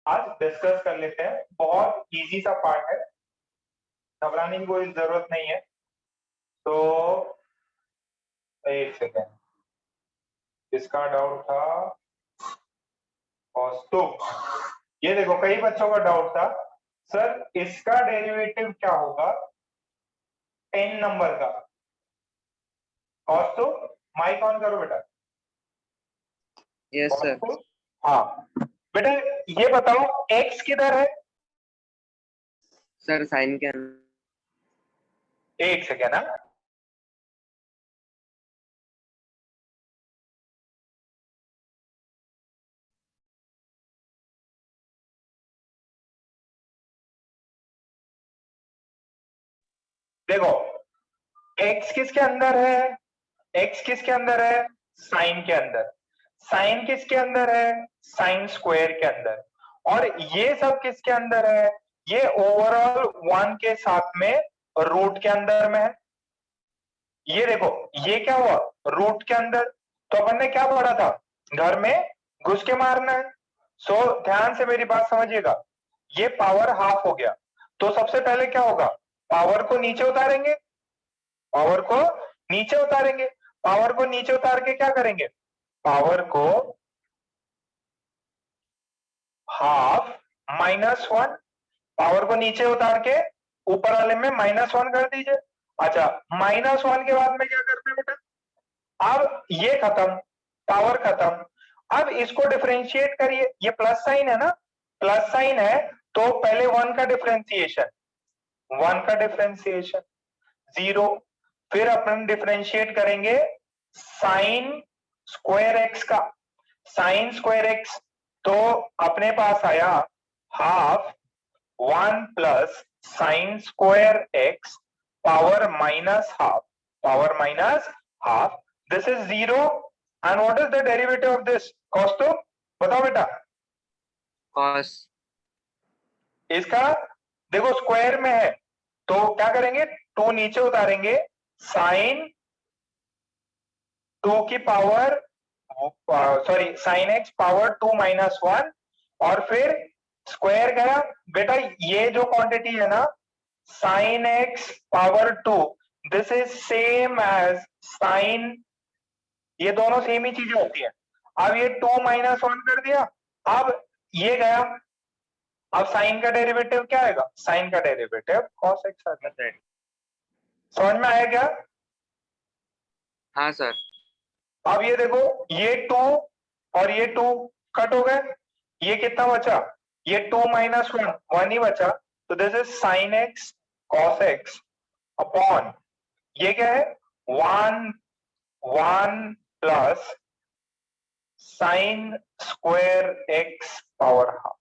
आज डिस्कस कर लेते हैं। बहुत इजी सा पार्ट है, घबराने की कोई जरूरत नहीं है। तो एक सेकेंड, इसका डाउट था तो ये देखो, कई बच्चों का डाउट था सर इसका डेरिवेटिव क्या होगा 10 नंबर का। कॉस माइक ऑन करो बेटा। Yes sir. हाँ बेटा, ये बताओ x किधर है? सर साइन के अंदर। एक सेकेंड ना, देखो x किसके अंदर है? x किसके अंदर है? साइन के अंदर। साइन किसके अंदर है? साइन स्क्वायर के अंदर। और ये सब किसके अंदर है? ये ओवरऑल 1 के साथ में रूट के अंदर में है। ये देखो, ये क्या हुआ? रूट के अंदर। तो अपन ने क्या पढ़ा था? घर में घुस के मारना है। सो ध्यान से मेरी बात समझिएगा, ये पावर हाफ हो गया। तो सबसे पहले क्या होगा? पावर को नीचे उतारेंगे, पावर को नीचे उतारेंगे। पावर को नीचे उतार के क्या करेंगे? पावर को हाफ -1, पावर को नीचे उतार के ऊपर वाले में -1 कर दीजिए। अच्छा, -1 के बाद में क्या करते हैं बेटा? अब ये खत्म, पावर खत्म। अब इसको डिफरेंशिएट करिए, ये प्लस साइन है ना, प्लस साइन है तो पहले 1 का डिफरेंशिएशन, 1 का डिफरेंशिएशन 0। फिर अपन डिफरेंशिएट करेंगे साइन स्क्वायर एक्स का, साइन स्क्वायर एक्स। तो अपने पास आया half 1 plus sine square x power minus half, power minus half. This is 0 and what is the derivative of this? Cos तो बताओ बेटा। कॉस इसका देखो स्क्वायर में है तो क्या करेंगे? 2 नीचे उतारेंगे, साइन 2 की power sorry sine x power 2 -1 और फिर स्क्वायर गया। बेटा ये जो क्वांटिटी है ना, sine x power 2, this is same as sine, ये दोनों सेम ही चीजें होती है। अब ये 2 -1 कर दिया, अब ये गया। अब साइन का डेरिवेटिव क्या आएगा? साइन का डेरिवेटिव cos x आ गया। समझ में आया क्या? हाँ सर। अब ये देखो, ये 2 और ये 2 कट हो गए, ये कितना बचा? ये 2 -1, 1 ही बचा। तो this is sine x cos x upon ये क्या है? 1 plus sine square x power half.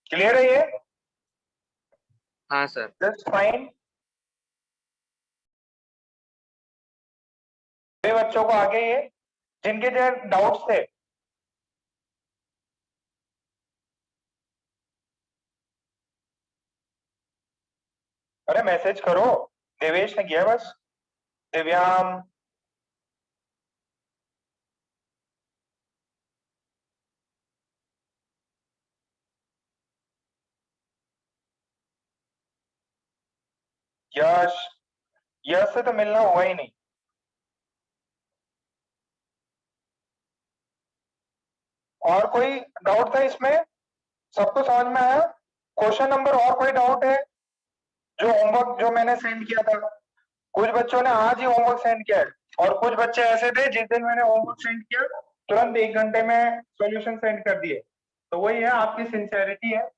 Clear है ये? हाँ सर। That's fine. बच्चों को आगे ये जिनके जो डाउट्स थे, अरे मैसेज करो। देवेश ने किया बस, दिव्याम, यश, यश से तो मिलना हुआ ही नहीं। और कोई डाउट था इसमें? सबको समझ में आया? क्वेश्चन नंबर और कोई डाउट है? जो होमवर्क जो मैंने सेंड किया था, कुछ बच्चों ने आज ही होमवर्क सेंड किया है और कुछ बच्चे ऐसे थे जिस दिन मैंने होमवर्क सेंड किया तुरंत 1 घंटे में सॉल्यूशन सेंड कर दिए। तो वही है, आपकी सिंसेरिटी है।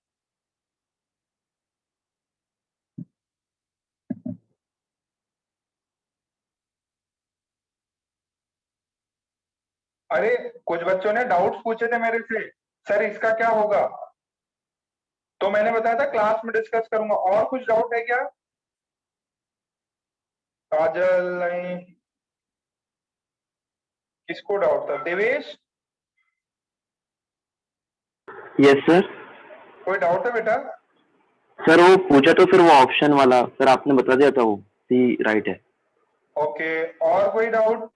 अरे कुछ बच्चों ने डाउट्स पूछे थे मेरे से, सर इसका क्या होगा? तो मैंने बताया था क्लास में डिस्कस करूंगा। और कुछ डाउट है क्या? काजल नहीं, किसको डाउट था? देवेश? Yes sir. कोई डाउट है बेटा? सर वो पूछा तो फिर वो ऑप्शन वाला सर आपने बता दिया था, वो सी राइट है। ओके, और कोई डाउट?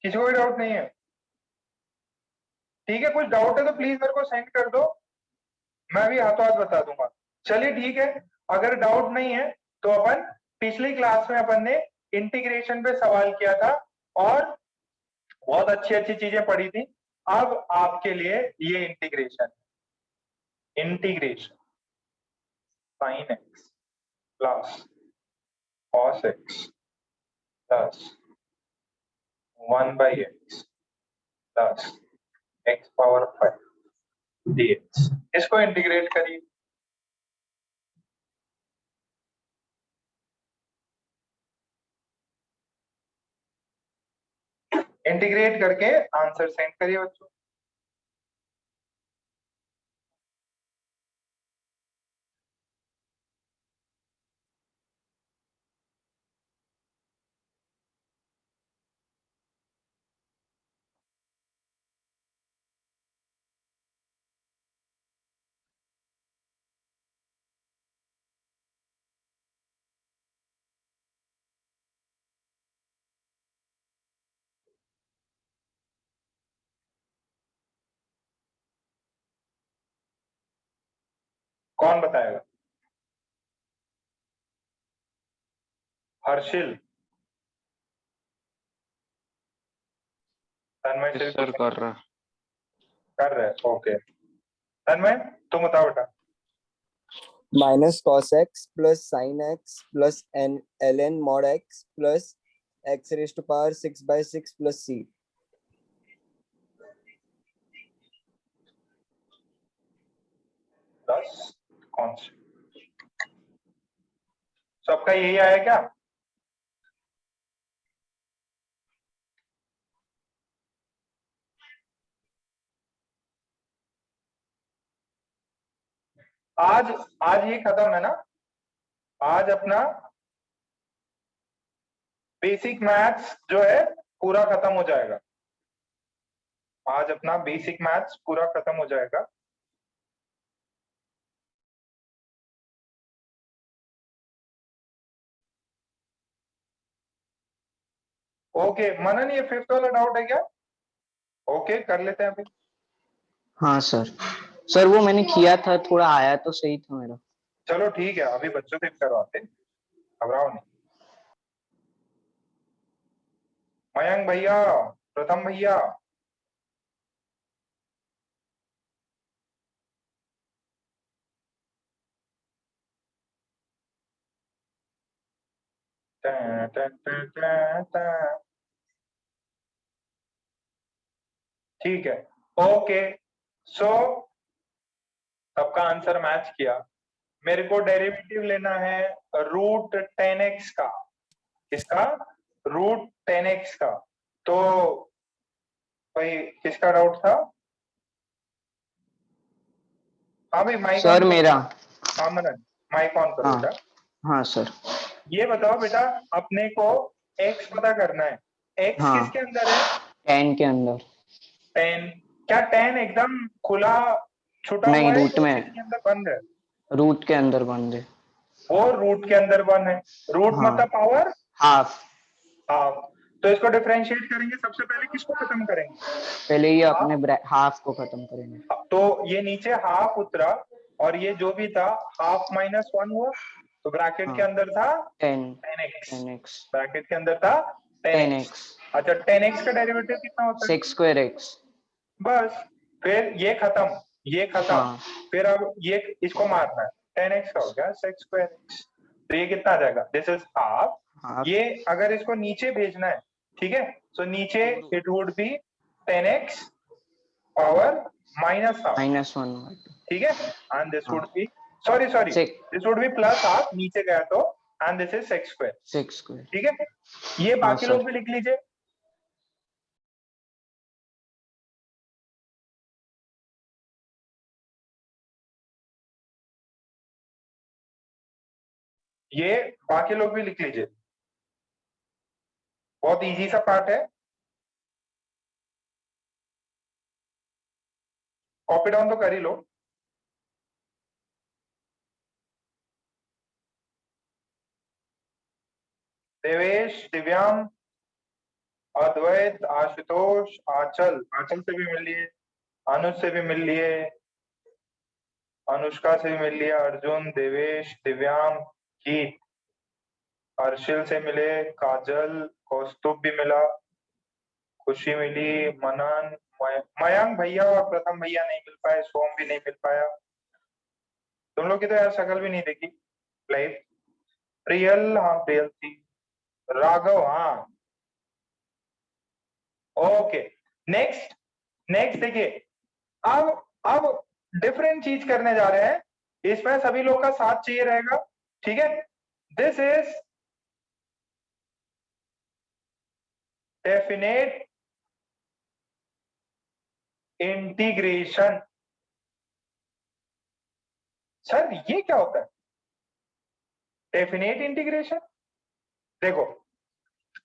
किसी को कोई डाउट नहीं है? ठीक है, कुछ डाउट है तो प्लीज मेरे को सेंड कर दो, मैं भी हाथों हाथ बता दूंगा। चलिए ठीक है, अगर डाउट नहीं है तो अपन पिछली क्लास में अपन ने इंटीग्रेशन पे सवाल किया था और बहुत अच्छी अच्छी चीजें पढ़ी थी। अब आपके लिए ये integration sin x plus cos x plus 1/x plus x power 5 dx, इसको इंटीग्रेट करिए। इंटीग्रेट करके आंसर सेंड करिए बच्चों। कौन बताएगा? हर्षिल, तन्मय से सर कर रहा। कर रहे? ओके, तन्मय तुम बताओ बेटा। minus cos x plus sin x plus n ln mod x plus x raised to power 6/6 plus c. Plus constant, सबका यही आया क्या? आज आज ये खत्म है ना? आज अपना बेसिक मैथ्स जो है पूरा खत्म हो जाएगा। आज अपना बेसिक मैथ्स पूरा खत्म हो जाएगा। ओके मनन, ये फिफ्थ वाला डाउट है क्या? ओके कर लेते हैं अभी। हाँ सर। सर वो मैंने किया था, थोड़ा आया तो सही था मेरा। चलो ठीक है, अभी बच्चों से करवाते, घबराओ नहीं। मयंक भैया, प्रथम भैया, ठीक है। ओके सो सबका आंसर मैच किया। मेरे को डेरिवेटिव लेना है रूट 10x का। किसका? रूट 10x का। तो भाई किसका डाउट था? हाँ भाई माइक सर मेरा। हाँ मनन, माइक ऑन करो हाँ बेटा। हाँ सर। ये बताओ बेटा, अपने को x पता करना है। x हाँ। किसके अंदर है? 10 के अंदर। 10। क्या 10 एकदम खुला छुटा नहीं, हुआ है रूट या में। इसके अंदर बंद है? रूट के अंदर बंद है। वो रूट के अंदर बंद है। रूट हाँ। मतलब पावर हाफ। हाफ। तो इसको डिफरेंशिएट करेंगे, सबसे पहले किसको खत्म करेंगे? पहले ये अपने हाफ को खत्म करेंगे। तो ये नीचे हाफ उतरा और ये जो भी था हाफ माइनस 1 हुआ, तो ब्रैकेट के अंदर था 10x। ब्रैकेट के अंदर था 10x। अच्छा 10x का डेरिवेटिव कितना होता है? sec square x। बस, फिर ये खत्म, ये खत्म। हाँ। फिर अब ये इसको मारना है, 10x का हो गया sec square x। तो ये कितना आ जाएगा? This is half. हाफ। ये अगर इसको नीचे भेजना है, ठीक है, तो नीचे it would be 10x power minus half, -1। ठीक है, and this would be sorry this would be plus half, नीचे गया तो, and this is sec square। sec square। ठीक है, ये हाँ, बाकी लोग सर। भी लिख लीजिए। ये बाकी लोग भी लिख लीजिए, बहुत इजी सा पार्ट है। कॉपी डाउन तो कर ही लो। देवेश, दिव्यांग, अद्वैत, आशुतोष, आंचल, आंचल से भी मिल लिए, अनुज से भी मिल लिए, अनुष्का से भी मिल लिया, अर्जुन, देवेश, दिव्यांग, गीत, हर्षिल से मिले, काजल, कौस्तुभ भी मिला, खुशी मिली, मनन, मयंक भैया और प्रथम भैया नहीं मिल पाए, सोम भी नहीं मिल पाया। तुम लोग की तो यार शक्ल भी नहीं देखी लाइव। प्रियल, हाँ प्रियल थी। राघव, हाँ ओके। नेक्स्ट नेक्स्ट देखिए, अब डिफरेंट चीज करने जा रहे हैं, इसमें सभी लोग का साथ चाहिए रहेगा, ठीक है। This is definite integration. Sir ये क्या होता है डेफिनेट इंटीग्रेशन? देखो,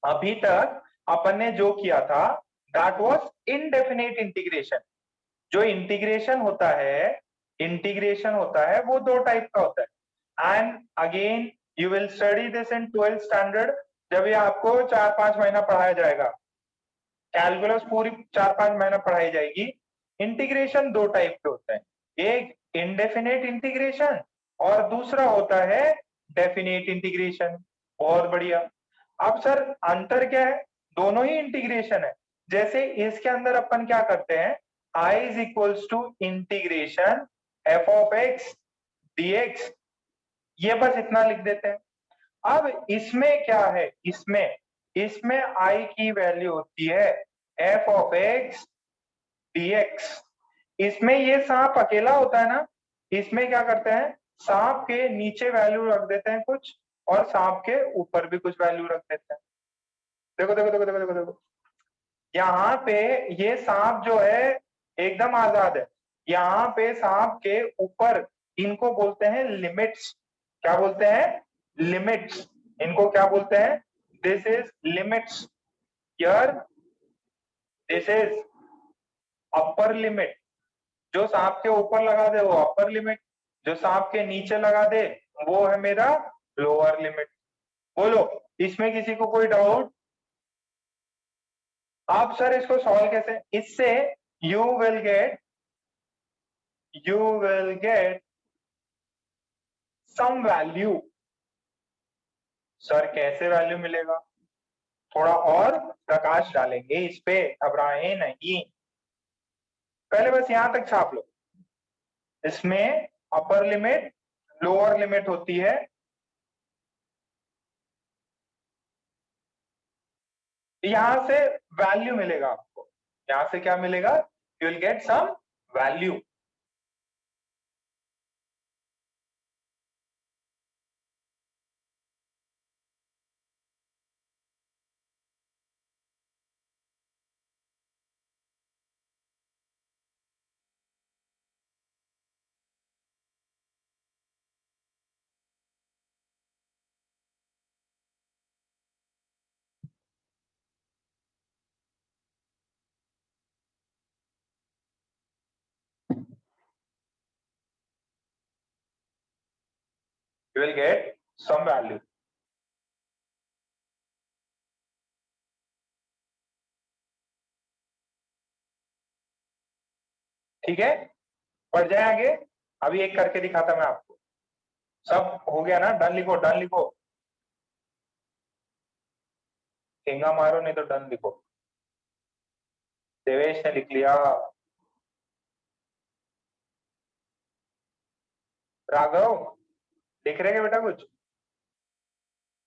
अभी तक अपन ने जो किया था दैट वाज इनडेफिनेट इंटीग्रेशन। जो इंटीग्रेशन होता है वो दो टाइप का होता है, and again you will study this in 12th standard, जब ये आपको 4-5 महीना पढ़ाया जाएगा, कैलकुलस पूरी 4-5 महीना पढ़ाई जाएगी। इंटीग्रेशन दो टाइप के होते हैं, एक इनडेफिनेट इंटीग्रेशन और दूसरा होता है डेफिनेट इंटीग्रेशन। बहुत बढ़िया। अब सर अंतर क्या है? दोनों ही इंटीग्रेशन है। जैसे इसके अंदर अपन क्या करते हैं, I is equals to integration f of x dx, ये बस इतना लिख देते हैं। अब इसमें क्या है, इसमें I की वैल्यू होती है एफ ऑफ एक्स dx। इसमें ये सांप अकेला होता है ना, इसमें क्या करते हैं, सांप के नीचे वैल्यू रख देते हैं कुछ, और सांप के ऊपर भी कुछ वैल्यू रख देते हैं। देखो देखो देखो देखो देखो देखो, यहाँ पे ये सांप जो है एकदम आजाद है, यहाँ पे सांप के ऊपर इनको बोलते हैं लिमिट्स। क्या बोलते हैं? लिमिट्स। इनको क्या बोलते हैं? This is limits. Here this is upper limit. जो सांप के ऊपर लगा दे वो अपर लिमिट, जो सांप के नीचे लगा दे वो है मेरा लोअर लिमिट। बोलो, इसमें किसी को कोई डाउट? आप सर इसको सॉल्व कैसे? इससे you will get some value. Sir कैसे वैल्यू मिलेगा? थोड़ा और प्रकाश डालेंगे इस पे, घबराए नहीं। पहले बस यहां तक छाप लो। इसमें अपर लिमिट लोअर लिमिट होती है, यहां से वैल्यू मिलेगा आपको। यहां से क्या मिलेगा? You will get some value. You will get some value. ठीक है, बढ़ जाए आगे। अभी एक करके दिखाता मैं आपको। सब हो गया ना? डन लिखो, डन लिखो। ठेंगा मारो नहीं तो डन लिखो। देवेश ने लिख लिया। राघव लिख रहे हैं बेटा कुछ?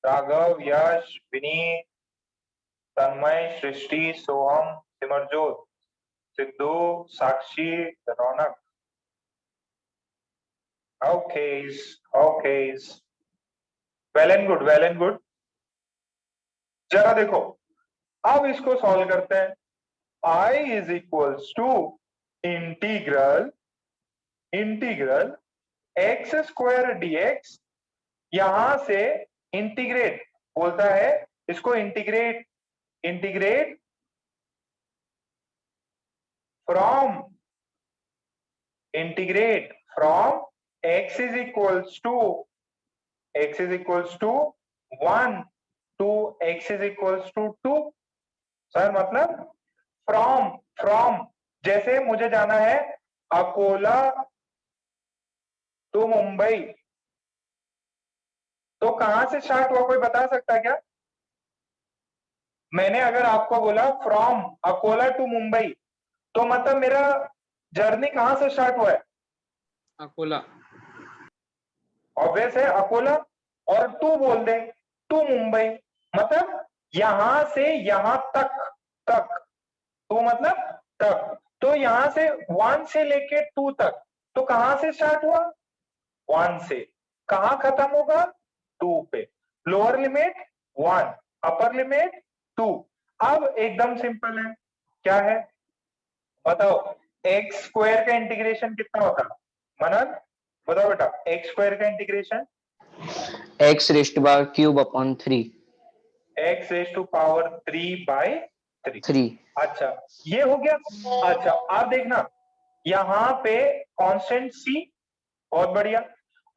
Raghav, Yash, Vineet, Tanmay, Srishti, Soham, Simarjot, Sidhu, Sakshi, Raunak. Okay okay, well and good, well and good. जरा देखो, अब इसको सॉल्व करते हैं। I is equals to integral x square dx। यहां से इंटीग्रेट बोलता है, इसको integrate from x is equals to 1 to x is equals to 2। Sir मतलब फ्रॉम जैसे मुझे जाना है अकोला टू मुंबई, तो कहां से स्टार्ट हुआ, कोई बता सकता है क्या? मैंने अगर आपको बोला फ्रॉम अकोला टू मुंबई, तो मतलब मेरा जर्नी कहां से स्टार्ट हुआ है? अकोला। ऑब्वियस है अकोला, और टू बोल दे, टू मुंबई, मतलब यहां से यहां तक, तक, टू मतलब तक, तो यहां से 1 से लेके 2 तक, तो कहां से स्टार्ट हुआ? 1 से। कहां खत्म होगा? 2 पे। Lower limit 1, upper limit 2। अब एकदम सिंपल है, क्या है बताओ? एक्स स्क्वायर का इंटीग्रेशन कितना होता है? मनन बताओ बेटा, एक्स स्क्वायर का integration x raised to power cube upon 3। x raise to power 3/3। 3। अच्छा, ये हो गया। अच्छा, आप देखना यहां पे कांस्टेंट c, बहुत बढ़िया,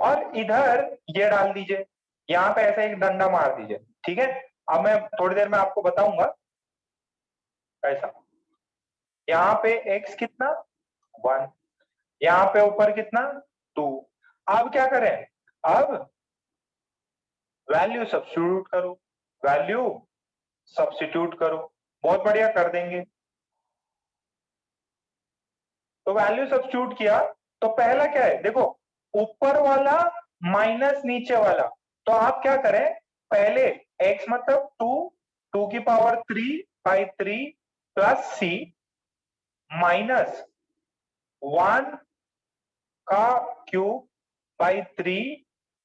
और इधर ये डाल दीजिए, यहाँ पे ऐसे एक डंडा मार दीजिए, ठीक है? अब मैं थोड़ी देर में आपको बताऊंगा ऐसा। यहाँ पे x कितना? 1, यहाँ पे ऊपर कितना? 2। अब क्या करें? अब वैल्यू सब्स्टिट्यूट करो, वैल्यू सब्स्टिट्यूट करो, बहुत बढ़िया कर देंगे। तो वैल्यू सब्स्टिट्यूट किया, तो पहला क्या है देखो, ऊपर वाला माइनस नीचे वाला, तो आप क्या करें, पहले x मतलब 2, 2 की पावर 3/3 प्लस c माइनस 1 का क्यूब बाई 3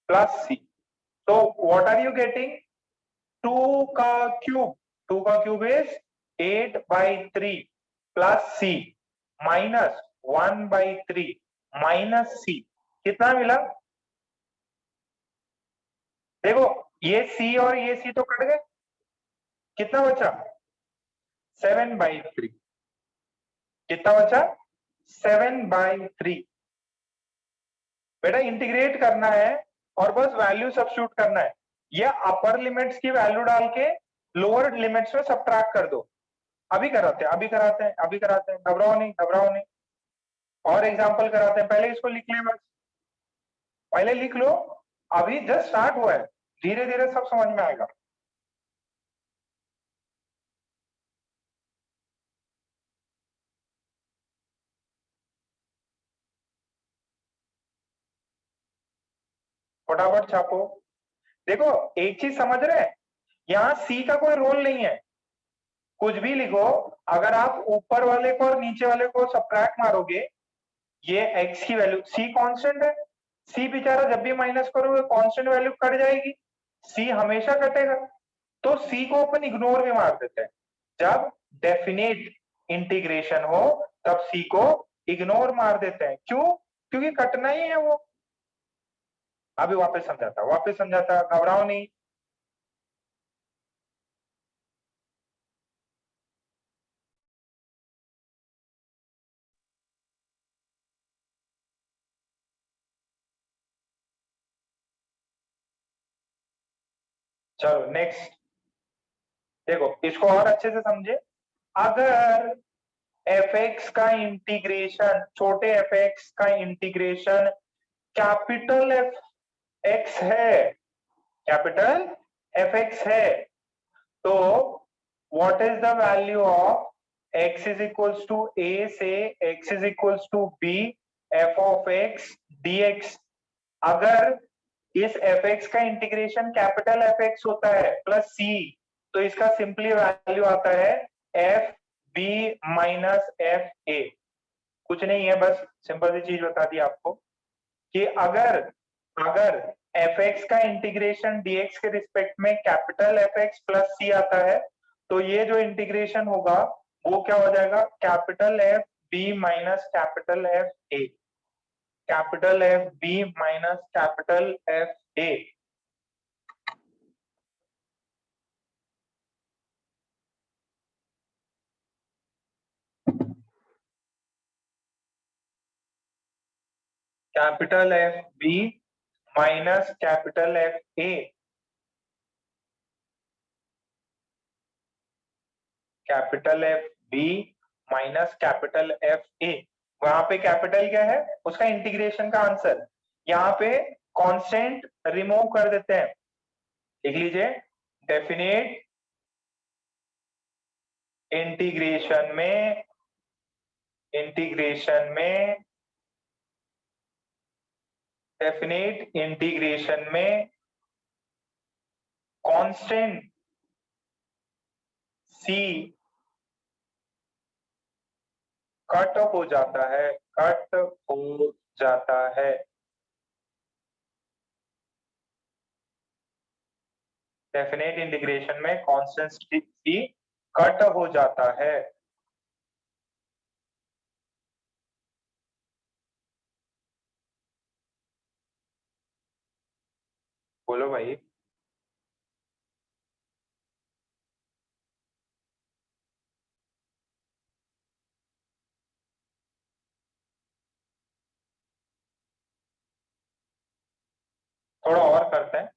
प्लस c। तो व्हाट आर यू गेटिंग? 2 का क्यूब, 2 का cube is 8/3 plus c minus 1/3 minus c, कितना मिला? देखो ये c और ये c तो कट गए, कितना बचा? 7/3। कितना बचा? 7/3। बेटा इंटीग्रेट करना है और बस वैल्यू सब्स्टिट्यूट करना है, या अपर लिमिट्स की वैल्यू डाल के लोअर लिमिट्स में सब्ट्रैक्ट कर दो। अभी कराते हैं, अभी कराते हैं, अभी कराते हैं, घबराओ नहीं, घबराओ नहीं। और एग्जांपल कराते हैं, पहले इसको लिख ले, बस पहले लिख लो, अभी जस्ट स्टार्ट हुआ है, धीरे धीरे सब समझ में आएगा। फटाफट छापो। देखो एक चीज समझ रहे हैं, यहाँ सी का कोई रोल नहीं है, कुछ भी लिखो, अगर आप ऊपर वाले को और नीचे वाले को सब्ट्रैक्ट मारोगे, ये x की वैल्यू, c कांस्टेंट है, c बेचारा जब भी माइनस करोगे कांस्टेंट वैल्यू कट जाएगी, c हमेशा कटेगा, तो c को अपन इग्नोर भी मार देते हैं। जब डेफिनेट इंटीग्रेशन हो तब c को इग्नोर मार देते हैं, क्यों? क्योंकि कटना ही है वो। अभी वापस समझाता, वापस समझाता, घबराओ नहीं। चलो नेक्स्ट, देखो इसको और अच्छे से समझे। अगर fx का इंटीग्रेशन, छोटे fx का इंटीग्रेशन कैपिटल fx है, कैपिटल fx है, तो what is the value of x is equals to a से x is equals to b f of x dx। अगर इस fx का इंटीग्रेशन कैपिटल fx होता है प्लस c, तो इसका सिंपली वैल्यू आता है f b minus f a. कुछ नहीं है, बस सिंपल सी चीज बता दी आपको कि अगर अगर fx का इंटीग्रेशन dx के रिस्पेक्ट में कैपिटल fx प्लस c आता है, तो ये जो इंटीग्रेशन होगा वो क्या हो जाएगा? Capital f b minus capital f a, capital f b minus capital f a. Capital f b minus capital f a, capital f b minus capital f a, वहां पे कैपिटल क्या है उसका इंटीग्रेशन का आंसर, यहाँ पे constant remove कर देते हैं, लिख लीजिए डेफिनेट इंटीग्रेशन में डेफिनेट इंटीग्रेशन में कांस्टेंट सी कट हो जाता है, कट हो जाता है, डेफिनेट इंटीग्रेशन में कांस्टेंट सी कट हो जाता है। बोलो भाई। थोड़ा और करते हैं।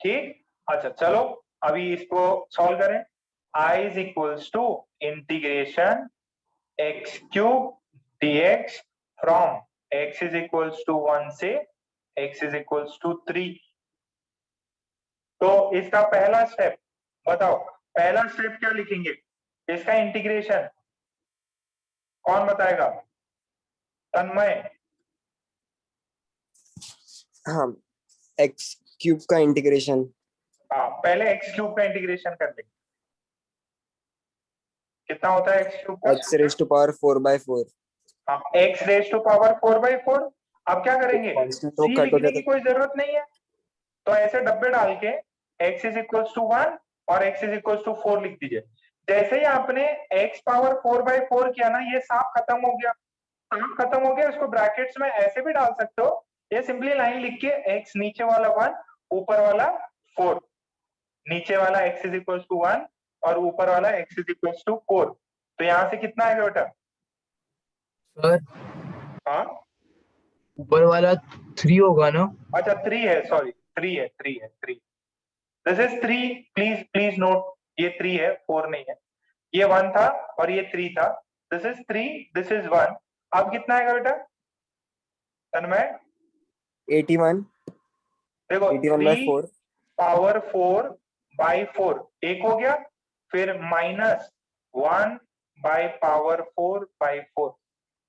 ठीक, अच्छा चलो अभी इसको सॉल्व करें। I is equals to integration x cube dx from x is equals to 1 से x इज इक्वल्स टू 3। तो इसका पहला स्टेप बताओ, पहला स्टेप क्या लिखेंगे इसका इंटीग्रेशन, कौन बताएगा? तन्मय। हाँ, एक्स क्यूब का इंटीग्रेशन। हाँ पहले एक्स क्यूब का इंटीग्रेशन कर लेंगे, कितना होता है एक्स क्यूब का? X raise to power 4/4। हाँ एक्स रेज टू पावर 4/4। अब क्या करेंगे, कांस्टेंट तो सी कट हो लिखने जाता की कोई जरूरत नहीं है, तो ऐसे डब्बे डाल के x इज इक्वल्स टू 1 और x इज इक्वल्स टू 4 लिख दीजिए। जैसे ही आपने x पावर 4/4 किया ना, ये साफ खत्म हो गया, साफ खत्म हो गया। इसको ब्रैकेट्स में ऐसे भी डाल सकते हो, ये सिंपली लाइन लिख के x नीचे वाला 1 ऊपर वाला 4, नीचे वाला x इज इक्वल्स टू 1 और ऊपर वाला x इज इक्वल्स टू 4। तो यहां से कितना आएगा बेटा? सर हाँ ऊपर वाला 3 होगा ना? अच्छा 3 है, सॉरी 3 है। This is 3, please please note, ये 3 है 4 नहीं है। ये 1 था और ये 3 था, दिस इज 3, दिस इज 1। अब कितना आएगा बेटा तन्मय? 81 देखो 81/4। 3 पावर 4/4 एक हो गया, फिर माइनस 1 बाय पावर 4/4।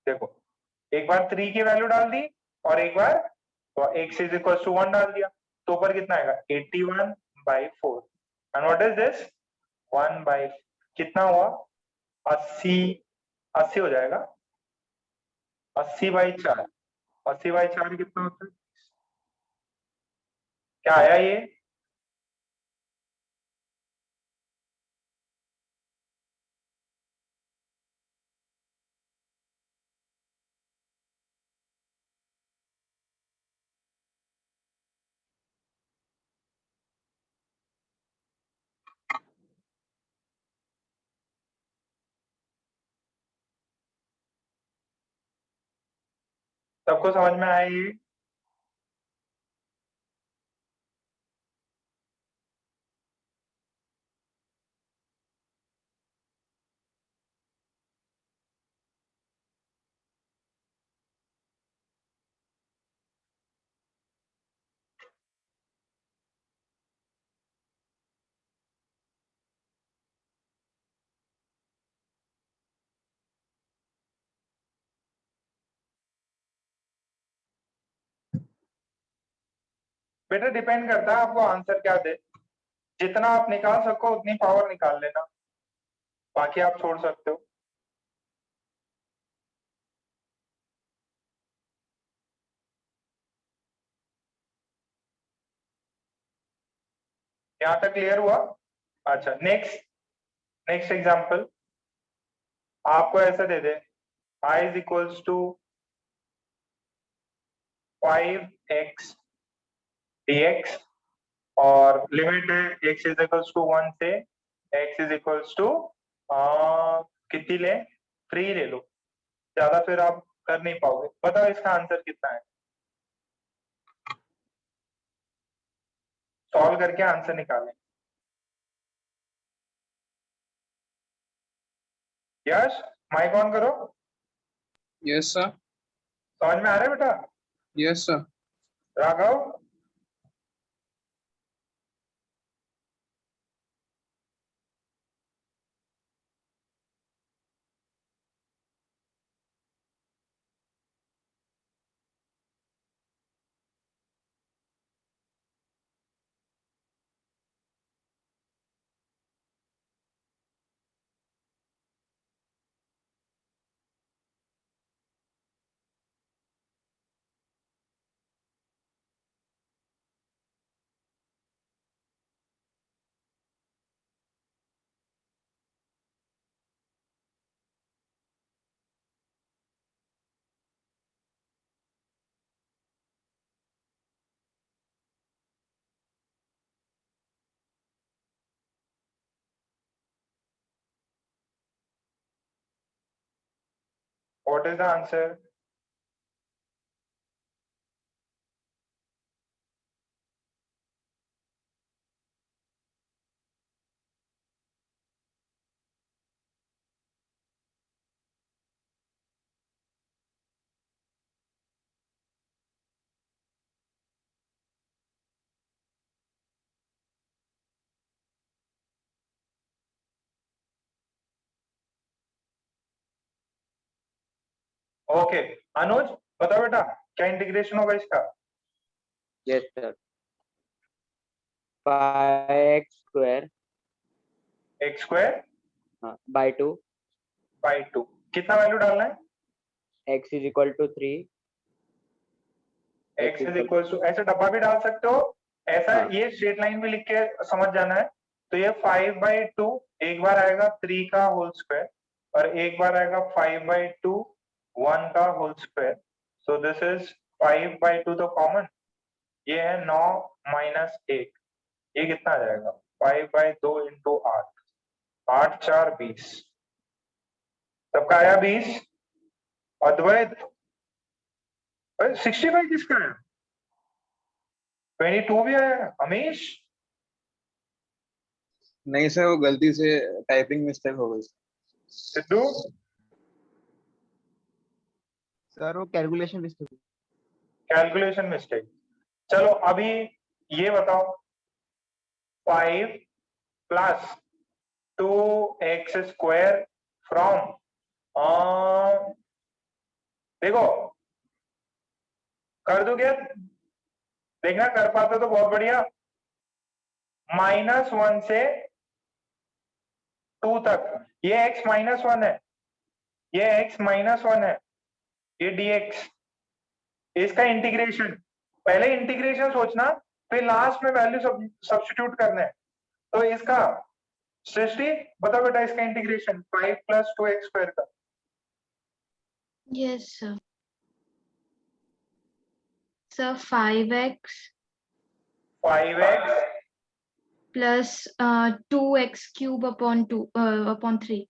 देखो एक बार 3 की वैल्यू डाल दी और एक बार तो x इज इक्वल टू 1 डाल दिया, तो ऊपर कितना आएगा 81/4। And what is this 1 by कितना हुआ 80, 80 हो जाएगा 80/4। 80/4 कितना होता है, क्या आया ये? सबको समझ में आया ये? बेटा डिपेंड करता है आपको आंसर क्या दे, जितना आप निकाल सको उतनी पावर निकाल लेना। बाकी आप छोड़ सकते हो। यहाँ तक क्लियर हुआ? अच्छा, नेक्स्ट एग्जांपल आपको ऐसे दे दे I is equals to 5x dx और लिमिट है x is equals to 1 से x is equals to कितनी ले? 3 ले लो, ज्यादा फिर आप कर नहीं पाओगे। बताओ इसका आंसर कितना है? सॉल्व करके आंसर निकालें। यस, माइक ऑन करो। Yes sir. समझ में आ रहा है बेटा? Yes sir. Raghav, what is the answer? Okay, Anuj बताओ बेटा, क्या इंटीग्रेशन होगा इसका? Yes sir, 5x square x square by 2 by 2, कितना वैल्यू डालना है? x is equal to 3। x is equal to, ऐसे डब्बा भी डाल सकते हो, ऐसा हाँ। ये स्ट्रेट लाइन भी लिख के समझ जाना है। तो ये 5/2 एक बार आएगा 3 का होल स्क्वायर और एक बार आएगा 5/2 1 का whole square. So this is 5/2 तो कॉमन, ये है 9 माइनस 1, ये कितना आ जाएगा? 5/2 इंटू 8, 8 4 20, सबका आया 20। अद्वैत 65 किसका है? 22 भी आया। अमीश नहीं सर, वो गलती से टाइपिंग मिस्टेक हो गई। सिद्धू सर वो कैलकुलेशन मिस्टेक। Calculation mistake. चलो अभी ये बताओ, 5 प्लस 2x स्क्वायर फ्रॉम, देखो कर दो क्या? देखना कर पाते तो बहुत बढ़िया। -1 से 2 तक, ये x -1 है, ये x -1 है, ये dx, इसका इंटीग्रेशन, पहले इंटीग्रेशन सोचना, फिर लास्ट में वैल्यू सब्स्टिट्यूट करना है। तो इसका सृष्टि बताओ बेटा, इसका इंटीग्रेशन 5 प्लस 2x स्क्वायर का। Yes, sir. Sir, 5x 5x plus 2x cube upon 2 upon 3.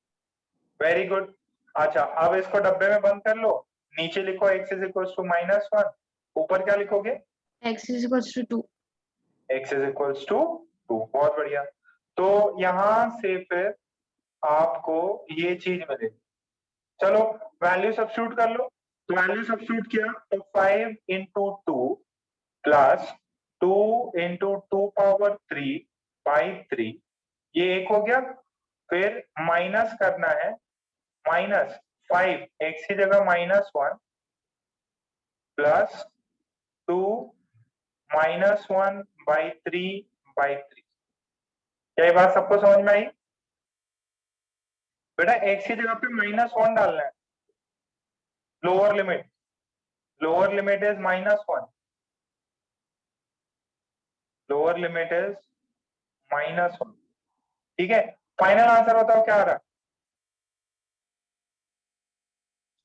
Very good. अच्छा, अब इसको डब्बे में बंद कर लो, नीचे लिखो x इज इक्वल टू -1, ऊपर क्या लिखोगे? X is equals to 2. x is equal to 2, बहुत बढ़िया। तो यहां से फिर आपको ये चीज मिलेगी। चलो वैल्यू सब्स्टिट्यूट कर लो, तो वैल्यू सब्स्टिट्यूट किया तो 5 into 2 plus 2 into 2 power 3 by 3, ये एक हो गया। फिर माइनस करना है, -5 x की जगह -1 प्लस 2 -1 बाई 3 बाई 3। क्या ये बात सबको समझ में आई? बेटा x की जगह पे -1 डालना है, lower limit is -1, lower limit is -1, ठीक है। फाइनल आंसर बताओ क्या आ रहा है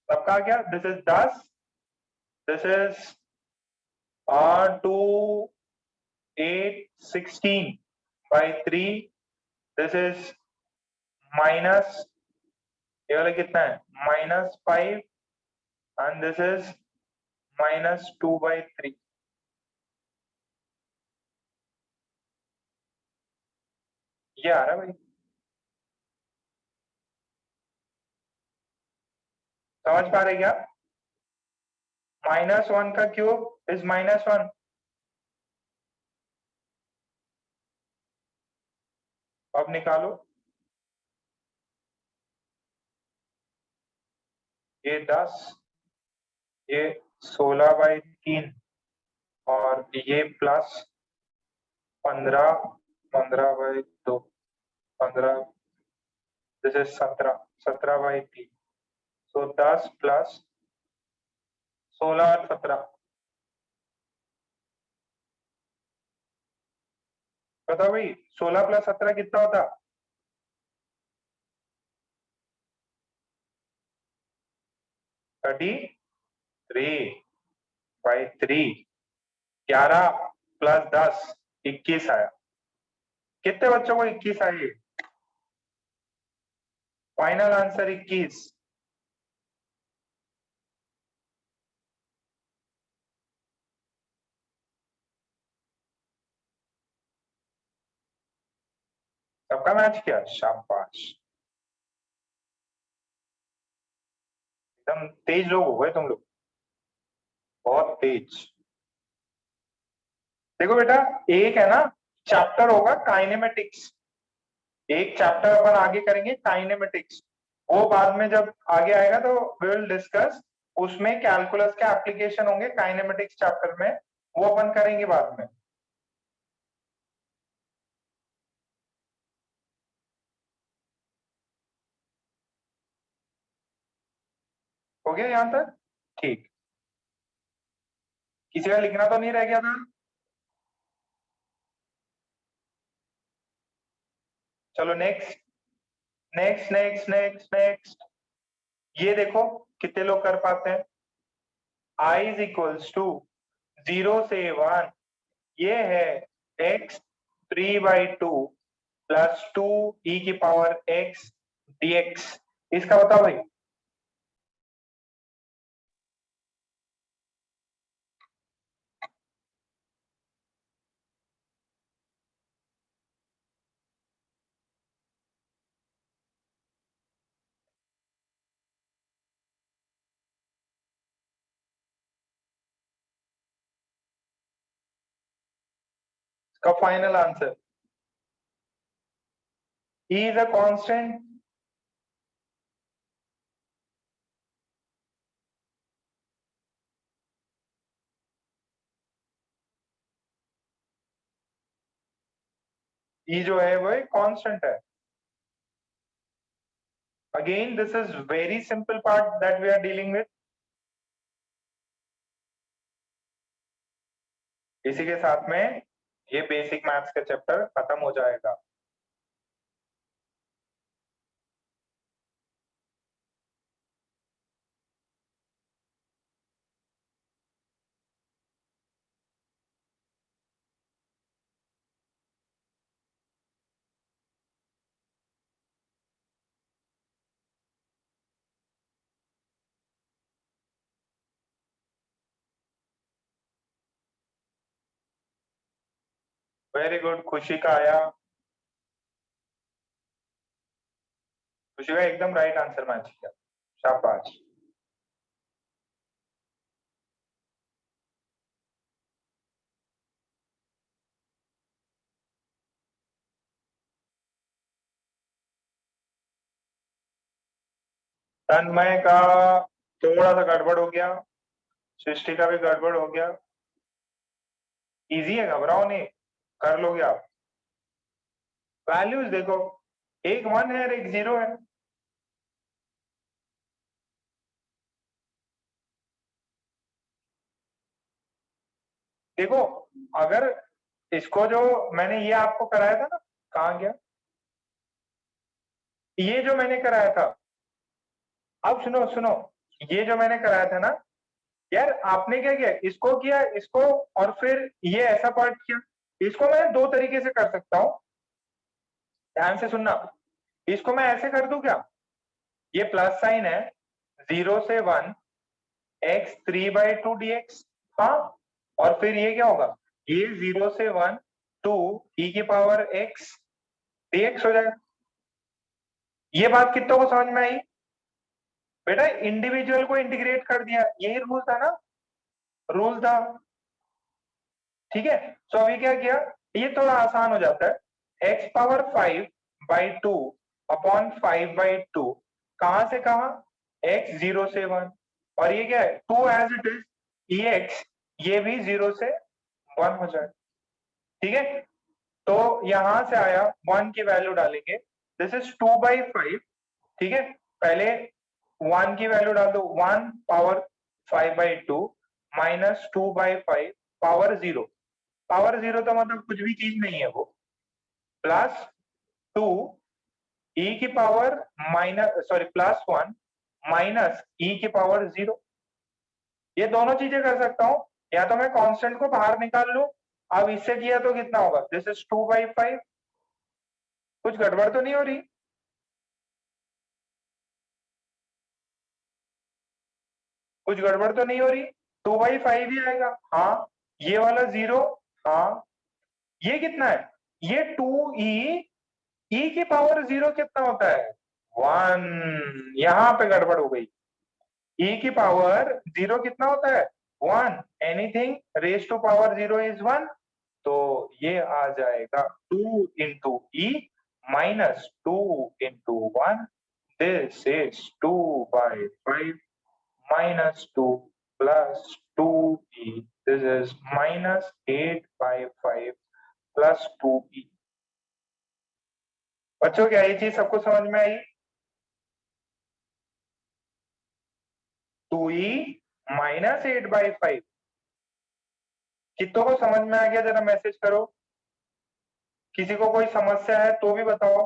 सबका, क्या this is 10, this is 2 8 16 by 3, this is minus, ये वाला कितना है -5 एंड दिस इज -2/3। ये आ रहा है भाई, समझ पा रहे क्या? -1 का क्यूब इज -1, अब निकालो, ये 10, ये 16/3 और ये plus 15, 15/2, 15, this is 17, 17/3, so 10 plus 16 और 17, बताओ भाई 16 प्लस 17 कितना होता? 33/3, 11 प्लस 10 21 आया। कितने बच्चों को 21 आई? Final answer 21। सबका मैच किया, शाबाश, एकदम तेज लोग हो गए तुम लोग, बहुत तेज। देखो बेटा, एक है ना चैप्टर होगा काइनेमेटिक्स, एक चैप्टर अपन आगे करेंगे काइनेमेटिक्स, वो बाद में जब आगे आएगा तो वी विल डिस्कस, उसमें कैलकुलस के एप्लीकेशन होंगे काइनेमेटिक्स चैप्टर में, वो अपन करेंगे बाद में। हो गया यहां तक? ठीक, किसी का लिखना तो नहीं रह गया था? चलो next next next next next, ये देखो कितने लोग कर पाते हैं। I इज इक्वल्स टू 0 से 1, ये है x 3/2 प्लस 2 e की पावर x dx, इसका बताओ भाई। इसका final answer, e is a constant, e जो है वो एक कांस्टेंट है। Again this is very simple part that we are dealing with. इसी के साथ में ये बेसिक मैथ्स का चैप्टर खत्म हो जाएगा। वेरी गुड, खुशी का आया, खुशी का एकदम राइट आंसर मैच किया, शाबाश। तन्मय का थोड़ा सा गड़बड़ हो गया, सृष्टि का भी गड़बड़ हो गया। इजी है, घबराओ नहीं, कर लोगे आप। वैल्यूज देखो, एक 1 है और एक 0 है, देखो अगर इसको जो मैंने ये आपको कराया था ना, कहाँ गया, ये जो मैंने कराया था, अब सुनो सुनो, ये जो मैंने कराया था ना यार, आपने क्या किया, इसको किया, इसको, और फिर ये ऐसा पार्ट किया। इसको मैं दो तरीके से कर सकता हूं, ध्यान से सुनना। इसको मैं ऐसे कर दूं क्या, ये प्लस साइन है, 0 से 1 x 3/2 dx, हाँ, और फिर ये क्या होगा, ये 0 से 1 2 e की पावर x dx हो जाएगा। ये बात कितनों को समझ में आई बेटा, इंडिविजुअल को इंटीग्रेट कर दिया, यही रूल था ना, रूल था, ठीक है। तो अभी क्या किया, ये थोड़ा आसान हो जाता है, x पावर 5/2 अपॉन 5/2, कहां से कहां, x 0 से 1, और ये क्या है 2 एज इट इज ex, ये भी 0 से 1 हो जाए, ठीक है। तो यहां से आया 1 की वैल्यू डालेंगे, दिस इज 2/5, ठीक है। पहले 1 की वैल्यू डाल दो, 1 पावर 5/2 माइनस 2/5 पावर 0, पावर 0 तो मतलब कुछ भी चीज नहीं है वो, प्लस 2 e की power minus, sorry plus 1 minus e की पावर 0। ये दोनों चीजें कर सकता हूं, या तो मैं कांस्टेंट को बाहर निकाल लूं, अब इससे किया तो कितना होगा, दिस इज 2/5, कुछ गड़बड़ तो नहीं हो रही, कुछ गड़बड़ तो नहीं हो रही, 2/5 ही आएगा, हाँ, ये वाला 0, हाँ, ये कितना है, ये 2e, e की पावर 0 कितना होता है 1, यहां पे गड़बड़ हो गई, e की पावर 0 कितना होता है 1, anything raise to power 0 is 1, तो ये आ जाएगा 2 into e minus 2 into 1, this is 2/5 minus 2 plus 2e, this is minus 8/5 plus 2e। बच्चों क्या ये चीज सबको समझ में आई, 2e माइनस 8/5, कितनों को समझ में आ गया, जरा मैसेज करो, किसी को कोई समस्या है तो भी बताओ,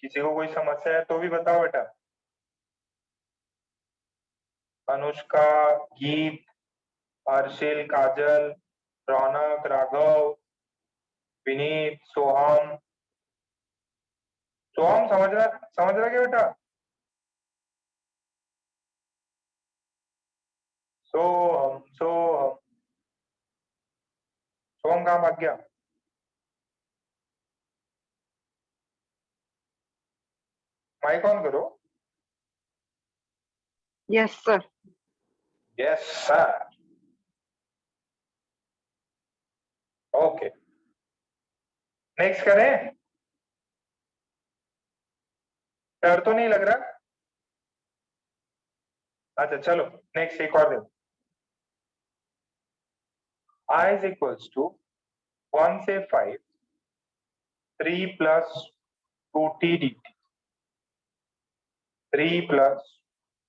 किसी को कोई समस्या है तो भी बताओ बेटा। अनुष्का, गीत, हर्षिल, काजल, रौनक, राघव, विनीत, सोहम, सोहम समझ रहा क्या बेटा, सोहम सोहम सोहम कहाँ भाग गया, माइक ऑन करो, yes sir. Yes sir, okay, next करें, डर तो नहीं लग रहा, अच्छा चलो नेक्स्ट एक और दे, I is equals to 1 से 5 3 plus 2t dt, 3 plus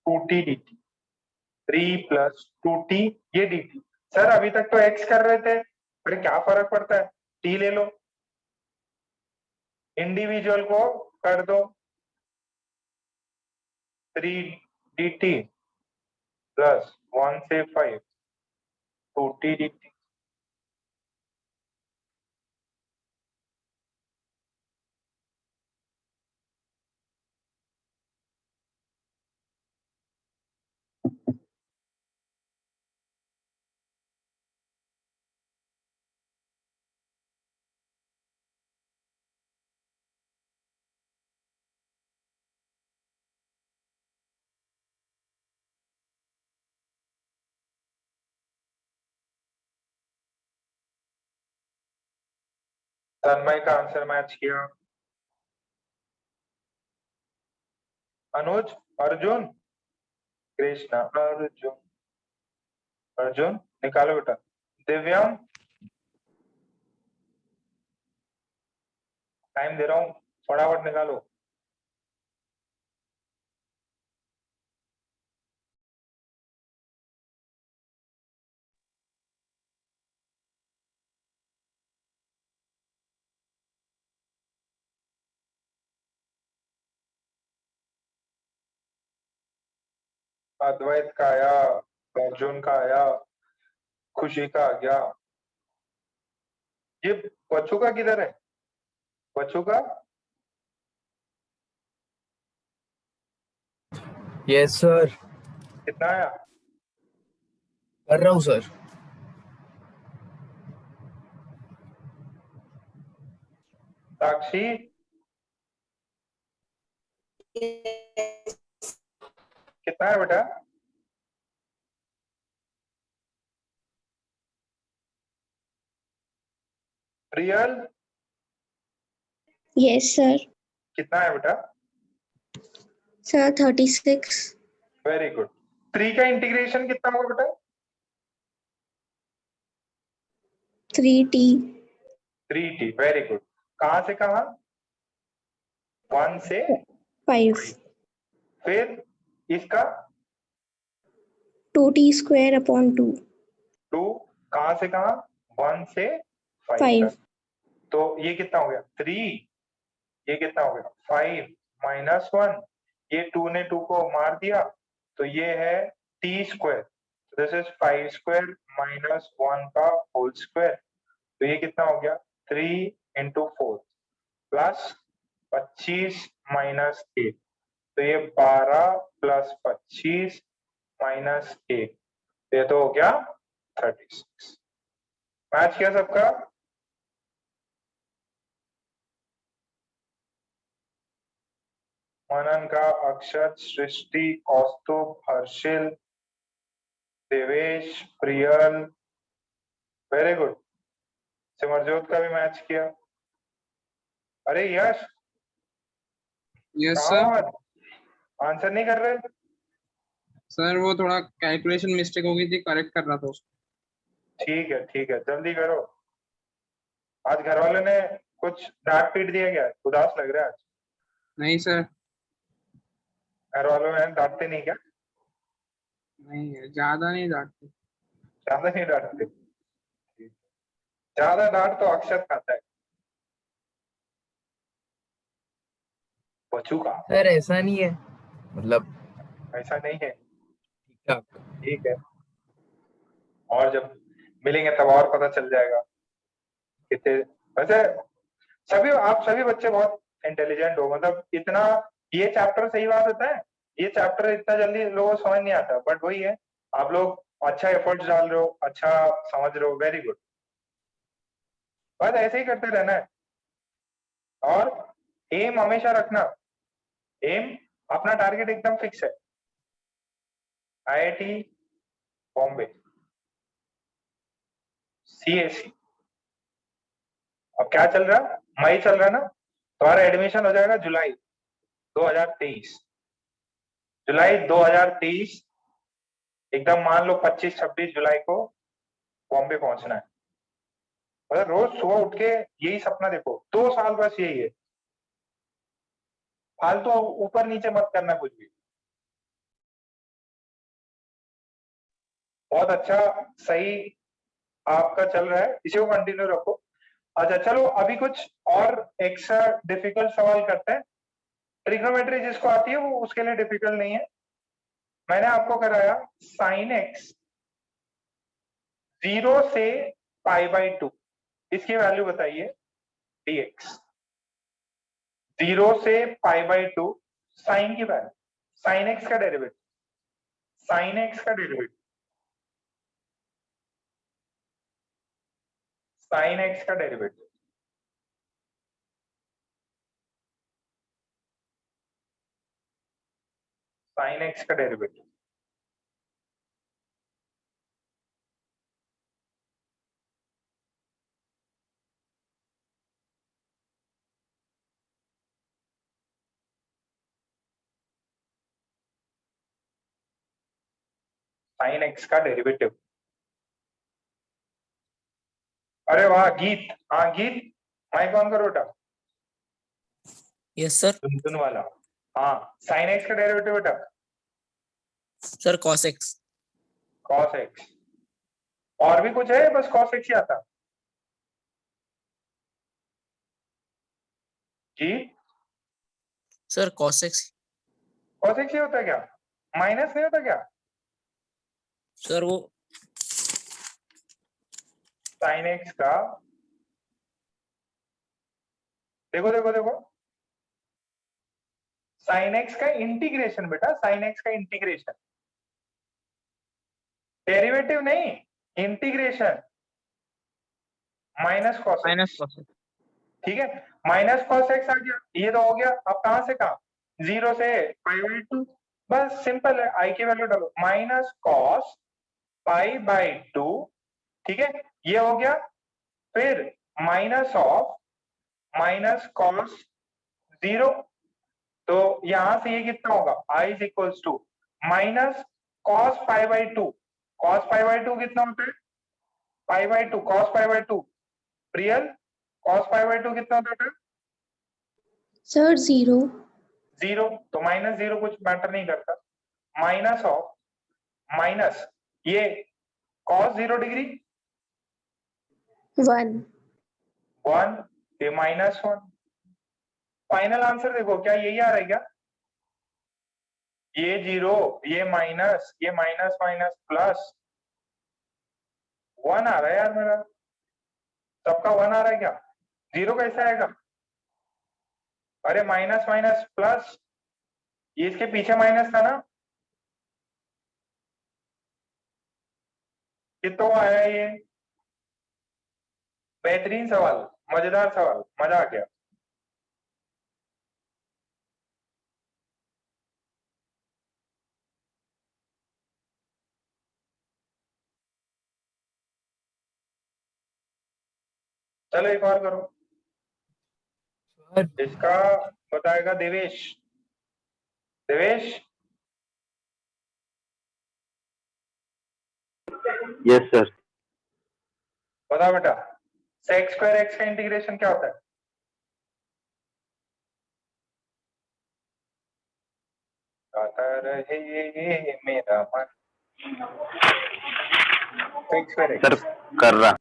2t dt, 3 plus 2t ये dt, सर अभी तक तो x कर रहे थे, फिर क्या फर्क पड़ता है, t ले लो, इंडिविजुअल को कर दो, 3 dt प्लस 1 से 5 2t dt, तन्मय का आंसर मैच किया, अनुज, अर्जुन, कृष्णा, अर्जुन, अर्जुन निकालो बेटा, दिव्यम, टाइम दे रहा हूं, फटाफट निकालो, अद्वैत का आया, अर्जुन का आया, खुशी का आ गया। ये बच्चों का किधर है? बच्चों का यस सर, कितना आया? कर रहा हूँ सर। साक्षी कितना है बेटा? Real Yes, sir. कितना है बेटा? Sir, 36. Very good. 3 का इंटीग्रेशन कितना होगा बेटा? 3t. 3t, very good. कहां से कहां? 1 से 5. फिर इसका 2t square upon 2. 2 कहां से कहां? 1 से 5 5. तक। तो ये कितना हो गया? 3। ये कितना हो गया? 5 माइनस 1। ये 2 ने 2 को मार दिया, तो ये है t square. This is 5 square minus 1 का होल स्क्वायर। तो ये कितना हो गया? 3 इंटू 4 प्लस 25 माइनस 8। तो ये 12 प्लस 25 माइनस 8, ये तो हो गया 36। मैच किया सबका? मनन का, अक्षत, सृष्टि, कौस्तुभ, हर्षिल, देवेश, प्रियल, वेरी गुड। सिमरजोत का भी मैच किया। अरे यश यस कहाँ सर। आंसर नहीं कर रहे? सर वो थोड़ा कैलकुलेशन मिस्टेक हो गई थी, करेक्ट कर रहा था उसको। ठीक है, जल्दी करो। आज घर वालों ने कुछ डांट पीट दिया क्या? उदास लग रहा है आज। नहीं सर, घर वालों ने डांटते नहीं क्या? नहीं ज्यादा नहीं डांटते। ज्यादा नहीं डांटते? ज्यादा डांट तो अक्षत खाता है। बच्चू का सर ऐसा नहीं है, मतलब ऐसा नहीं है। ठीक ठाक। ठीक है, और जब मिलेंगे तब और पता चल जाएगा कितने। वैसे आप सभी बच्चे बहुत इंटेलिजेंट हो, मतलब इतना। ये चैप्टर सही बात होता है, ये चैप्टर इतना जल्दी लोगों को समझ नहीं आता, बट वही है, आप लोग अच्छा एफर्ट्स डाल रहे हो, अच्छा समझ रहे हो, वेरी गुड। बस ऐसे ही करते रहना है, और एम हमेशा रखना। एम अपना टारगेट एकदम फिक्स है, आईआईटी बॉम्बे, सीएससी। अब क्या चल रहा है? मई चल रहा है ना, तुम्हारा एडमिशन हो जाएगा जुलाई 2023। जुलाई 2023 एकदम मान लो 25-26 जुलाई को बॉम्बे पहुंचना है। मतलब रोज सुबह उठ के यही सपना देखो, 2 साल बस यही है। फालतू ऊपर नीचे मत करना कुछ भी। बहुत अच्छा, सही आपका चल रहा है, इसी को कंटिन्यू रखो। अच्छा चलो, अभी कुछ और एक्स्ट्रा डिफिकल्ट सवाल करते हैं। ट्रिग्नोमेट्री जिसको आती है वो उसके लिए डिफिकल्ट नहीं है। मैंने आपको कराया साइन एक्स 0 से π/2, इसकी वैल्यू बताइए dx। 0 से π/2 साइन की वैल्यू, साइन एक्स का डेरिवेटिव, साइन एक्स का डेरिवेटिव, साइन एक्स का डेरिवेटिव, साइन एक्स का डेरिवेटिव। साइन एक्स का डेरिवेटिव। अरे वाह गीत, हाँ गीत, माइक ऑन करो बेटा। Yes sir. टुनटुन वाला, हाँ। साइन एक्स का डेरिवेटिव बेटा sir cos x। cos x. और भी कुछ है? बस cos एक्स ही आता जी? Sir cos x। cos x ही होता है क्या? माइनस नहीं होता क्या? सर वो साइन एक्स का देखो देखो देखो साइन एक्स का इंटीग्रेशन बेटा, साइन एक्स का इंटीग्रेशन, डेरिवेटिव नहीं, integration minus cos minus x. Cos x. ठीक है, माइनस कॉस एक्स आ गया, ये तो हो गया। अब कहां से कहा, 0 से π/2, बस सिंपल है, आई की वैल्यू डालो, माइनस कॉस π/2। ठीक है, ये हो गया। फिर माइनस ऑफ माइनस कॉस 0, तो यहां से ये कितना होगा, i is equals to minus cos π/2। Cos π/2 कितना होता है, π/2, कॉस π/2 रियल, कॉस π/2 कितना होता है सर 0 0, तो माइनस 0 कुछ मैटर नहीं करता। माइनस ऑफ माइनस ये कॉस 0 डिग्री 1 1, ये -1। फाइनल आंसर देखो, क्या यही आ रहा है क्या, ये 0, ये माइनस, ये माइनस माइनस प्लस 1 आ रहा है यार मेरा, सबका 1 आ रहा है क्या, 0 कैसे आएगा, अरे माइनस माइनस प्लस, ये इसके पीछे माइनस था ना, कितना आया ये, बेहतरीन सवाल, मजेदार सवाल, मजा आ गया। चलो एक और करो, सर इसका बताएगा देवेश। Devesh, yes sir. बता बेटा, सेक्स स्क्वायर एक्स का इंटीग्रेशन क्या होता है, गाता रहे मेरा मन, सेक्स स्क्वायर सर एक्स, कर रहा।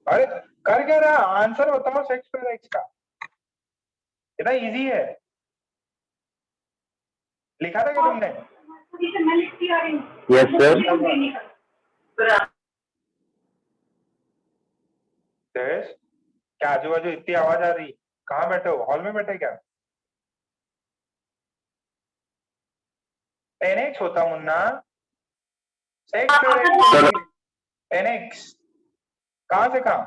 अरे कर क्या रहा, आंसर बताओ सेक्स स्क्वायर एक्स का, इतना इजी है, लिखा था क्या तुमने, यस सर। देवेश, क्या आजू बाजू इतनी आवाज आ रही, कहाँ बैठे हो, हॉल में बैठे क्या, 10x होता Munna, sex square x 10x, कहां से कहां,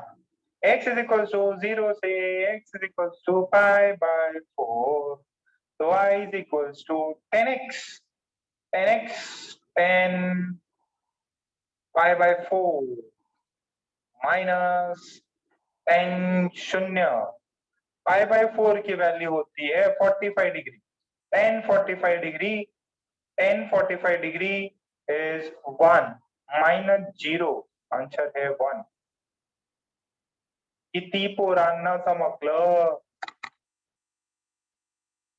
x इज इक्वल टू 0 से x इज इक्वल टू π/4, तो y is equal to 10x, 10x 10 π/4 minus 10 शून्य, π/4 की वैल्यू होती है 45 degree, 10 45 degree, 10 45 degree is 1 minus 0, answer है 1। किती पोरांना समजलं,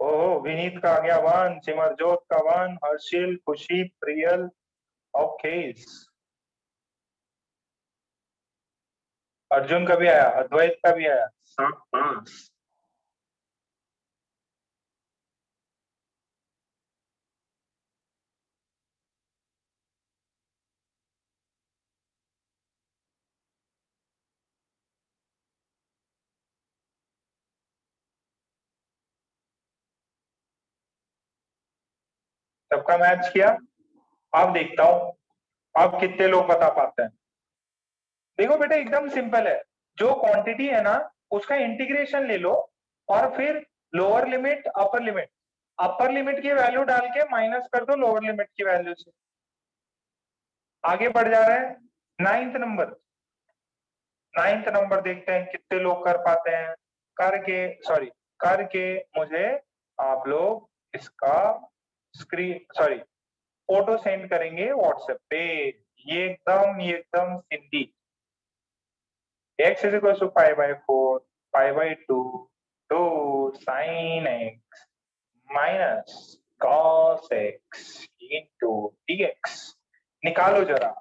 ओहो विनीत का आ गया 1, सिमरजोत का 1, हर्षिल, खुशी, प्रियल, ओके, अर्जुन का भी आया, अद्वैत का भी आया, शाबाश। सबका मैच किया, अब देखता हूं अब कितने लोग बता पाते हैं। देखो बेटा एकदम सिंपल है, जो क्वांटिटी है ना उसका इंटीग्रेशन ले लो और फिर लोअर लिमिट अपर लिमिट की वैल्यू डाल के माइनस कर दो लोअर लिमिट की वैल्यू से, आगे बढ़ जा रहे हैं। नाइन्थ नंबर देखते हैं कितने लोग कर पाते हैं, करके मुझे आप लोग इसका फोटो सेंड करेंगे व्हाट्सएप पे, ये एकदम Sindhi, x is equal to π/4 π/2 2 sin x minus cos x into dx, निकालो जरा।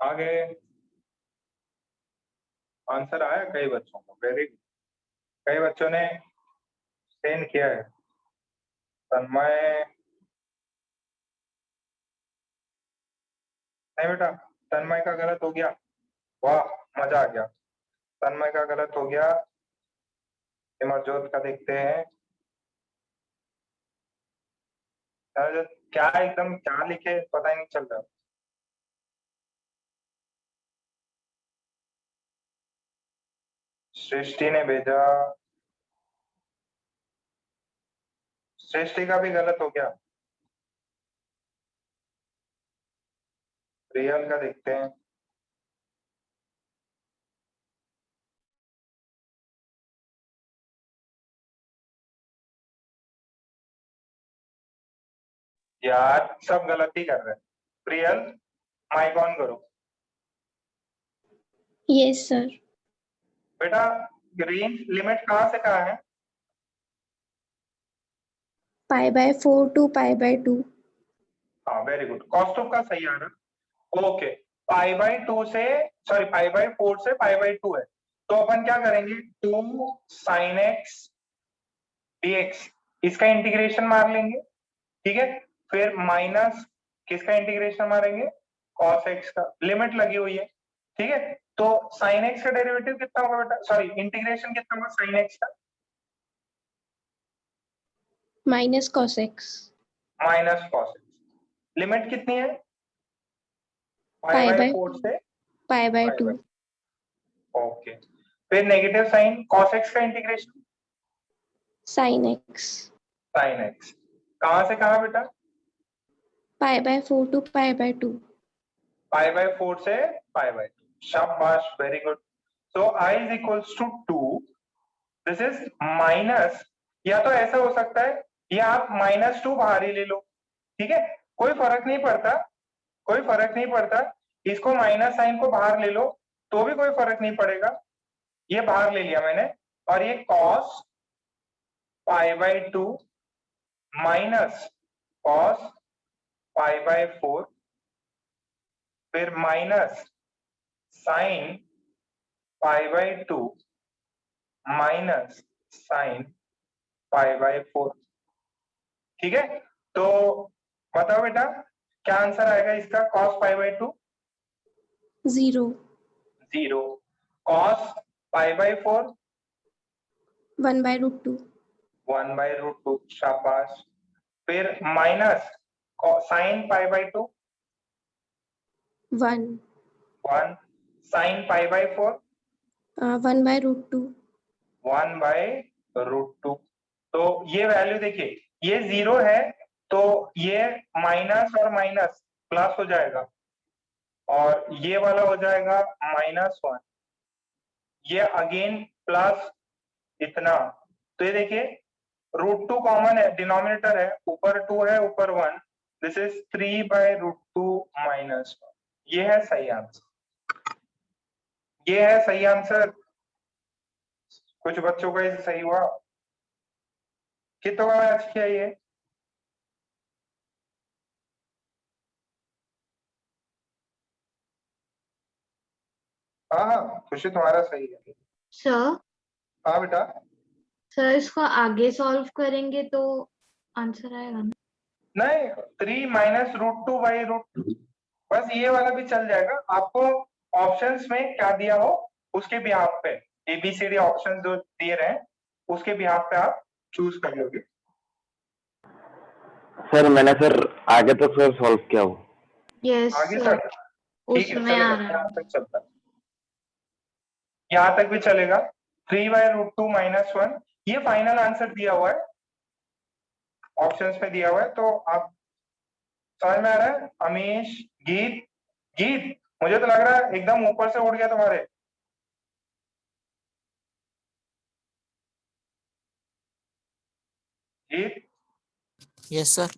आगे आंसर आया कई बच्चों को, वेरी गुड, कई बच्चों ने सेंड किया है। तन्मय, नहीं बेटा, तन्मय का गलत हो गया, वाह मजा आ गया, तन्मय का गलत हो गया। इमरजोत का देखते हैं, क्या एकदम क्या लिखे पता ही नहीं चल रहा। सृष्टि ने भेजा, सृष्टि का भी गलत हो गया। रियल का देखते हैं, यार सब गलत ही कर रहे हैं। प्रियल माइक ऑन करो। Yes sir. बेटा रेंज लिमिट कहाँ से कहाँ है? π/4 to π/2। हाँ वेरी गुड, कॉस्ट का सही आ रहा। ओके, π/2 से सॉरी π/4 से π/2 है, तो अपन क्या करेंगे, 2 sin x dx इसका इंटीग्रेशन मार लेंगे, ठीक है। फिर माइनस किसका इंटीग्रेशन मारेंगे, cos x का, लिमिट लगी हुई है, ठीक है। तो sin x का डेरिवेटिव कितना होगा बेटा, सॉरी इंटीग्रेशन कितना होगा sin x का, minus cos x। Minus cos x। Limit कितनी है, π/4 से π/2। ओके। फिर नेगेटिव साइन cos x का integration sin x। sin x, कहां से कहां बेटा, π/4 to π/2। π/4 से π/2, शाबाश very good. So I is equals to 2, this is minus, या तो ऐसा हो सकता है या आप -2 बाहर ही ले लो, ठीक है, कोई फर्क नहीं पड़ता, कोई फर्क नहीं पड़ता, इसको माइनस साइन को बाहर ले लो तो भी कोई फर्क नहीं पड़ेगा, ये बाहर ले लिया मैंने, और ये cos π/2 माइनस cos π/4, फिर माइनस साइन π/2 माइनस साइन π/4, ठीक है। तो बताओ बेटा क्या आंसर आएगा इसका, cos π/2 0। 0, cos π/4 1/√2। 1/√2, शाबाश। फिर माइनस साइन π/2 1। 1, साइन π/4 1/√2। 1/√2। तो ये वैल्यू देखिए, ये 0 है तो ये माइनस और माइनस प्लस हो जाएगा, और ये वाला हो जाएगा -1, ये अगेन प्लस इतना, तो ये देखिए √2 कॉमन है, डिनोमिनेटर है, ऊपर 2 है ऊपर 1, दिस इज 3/√2 -1, ये है सही आंसर, ये है सही आंसर। कुछ बच्चों का इसे सही हुआ, कितनों का मैच किया ये, हाँ हाँ खुशी तुम्हारा सही है। सर हाँ बेटा, सर इसको आगे सॉल्व करेंगे तो आंसर आएगा ना? नहीं 3 -√2/√2, बस ये वाला भी चल जाएगा, आपको ऑप्शंस में क्या दिया हो उसके बिहाफ पे, ABCD ऑप्शंस जो दिए रहे उसके बिहाफ पे आप चूज कर लोगे। सर मैंने सर आगे तक सर सॉल्व किया हो। यस आगे सर, तक ठीक है, उसमें आ चलेगा, रहा यहाँ है। तक चलता है, यहाँ तक भी चलेगा। 3/√2 -1, ये फाइनल आंसर दिया हुआ है, ऑप्शंस में दिया हुआ है, तो आप समझ में आ रहा है। अमीश, गीत, गीत मुझे तो लग रहा है एकदम ऊपर से उड़ गया तुम्हारे, गीत यस सर।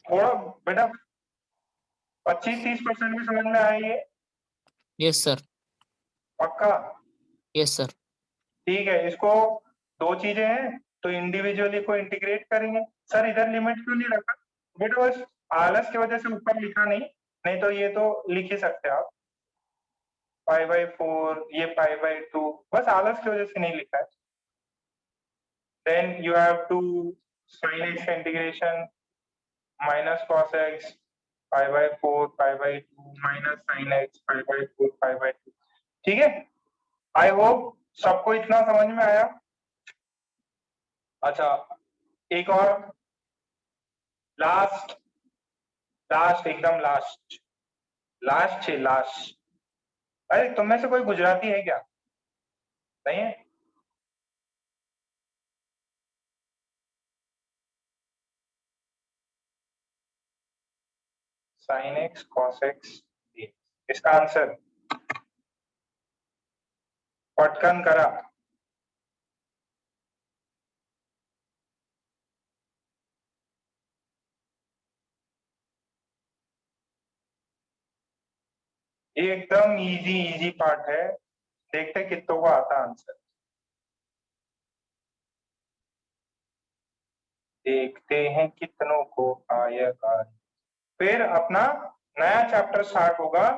थोड़ा बेटा 25-30% भी समझ में आया ये, यस सर। पक्का? Yes sir. ठीक है, इसको दो चीजें हैं तो इंडिविजुअली को इंटीग्रेट करेंगे। सर इधर लिमिट क्यों नहीं रखा बेटा, बस आलस की वजह से ऊपर लिखा नहीं, नहीं तो ये तो लिख ही सकते हैं आप, π/4, ये π/2, बस आलस की वजह से नहीं लिखा है। Then you have to sin x का integration minus cos x π/4 π/2 minus sin x π/4 π/2। ठीक है, आई होप सबको इतना समझ में आया। अच्छा, एक और लास्ट लास्ट एकदम लास्ट लास्ट है लास्ट। अरे तुम में से कोई गुजराती है क्या? नहीं है? sin x cos x dx, इसका आंसर पटकन करा। ये एकदम इजी इजी पार्ट है, देखते कितनों को आता आंसर, देखते हैं कितनों को आएगा। फिर अपना नया चैप्टर स्टार्ट होगा।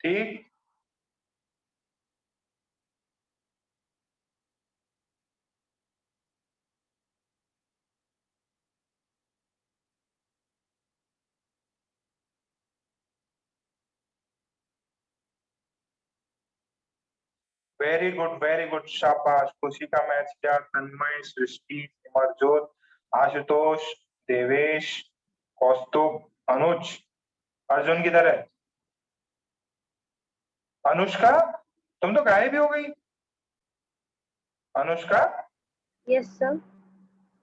ठीक, वेरी गुड, शाबाश। खुशी का मैच किया, तन्मय, सृष्टि, सिमरजोत, आशुतोष, देवेश, कौस्तुभ, अनुज। अर्जुन किधर है? अनुष्का, तुम तो गायब ही हो गई। Anushka yes sir.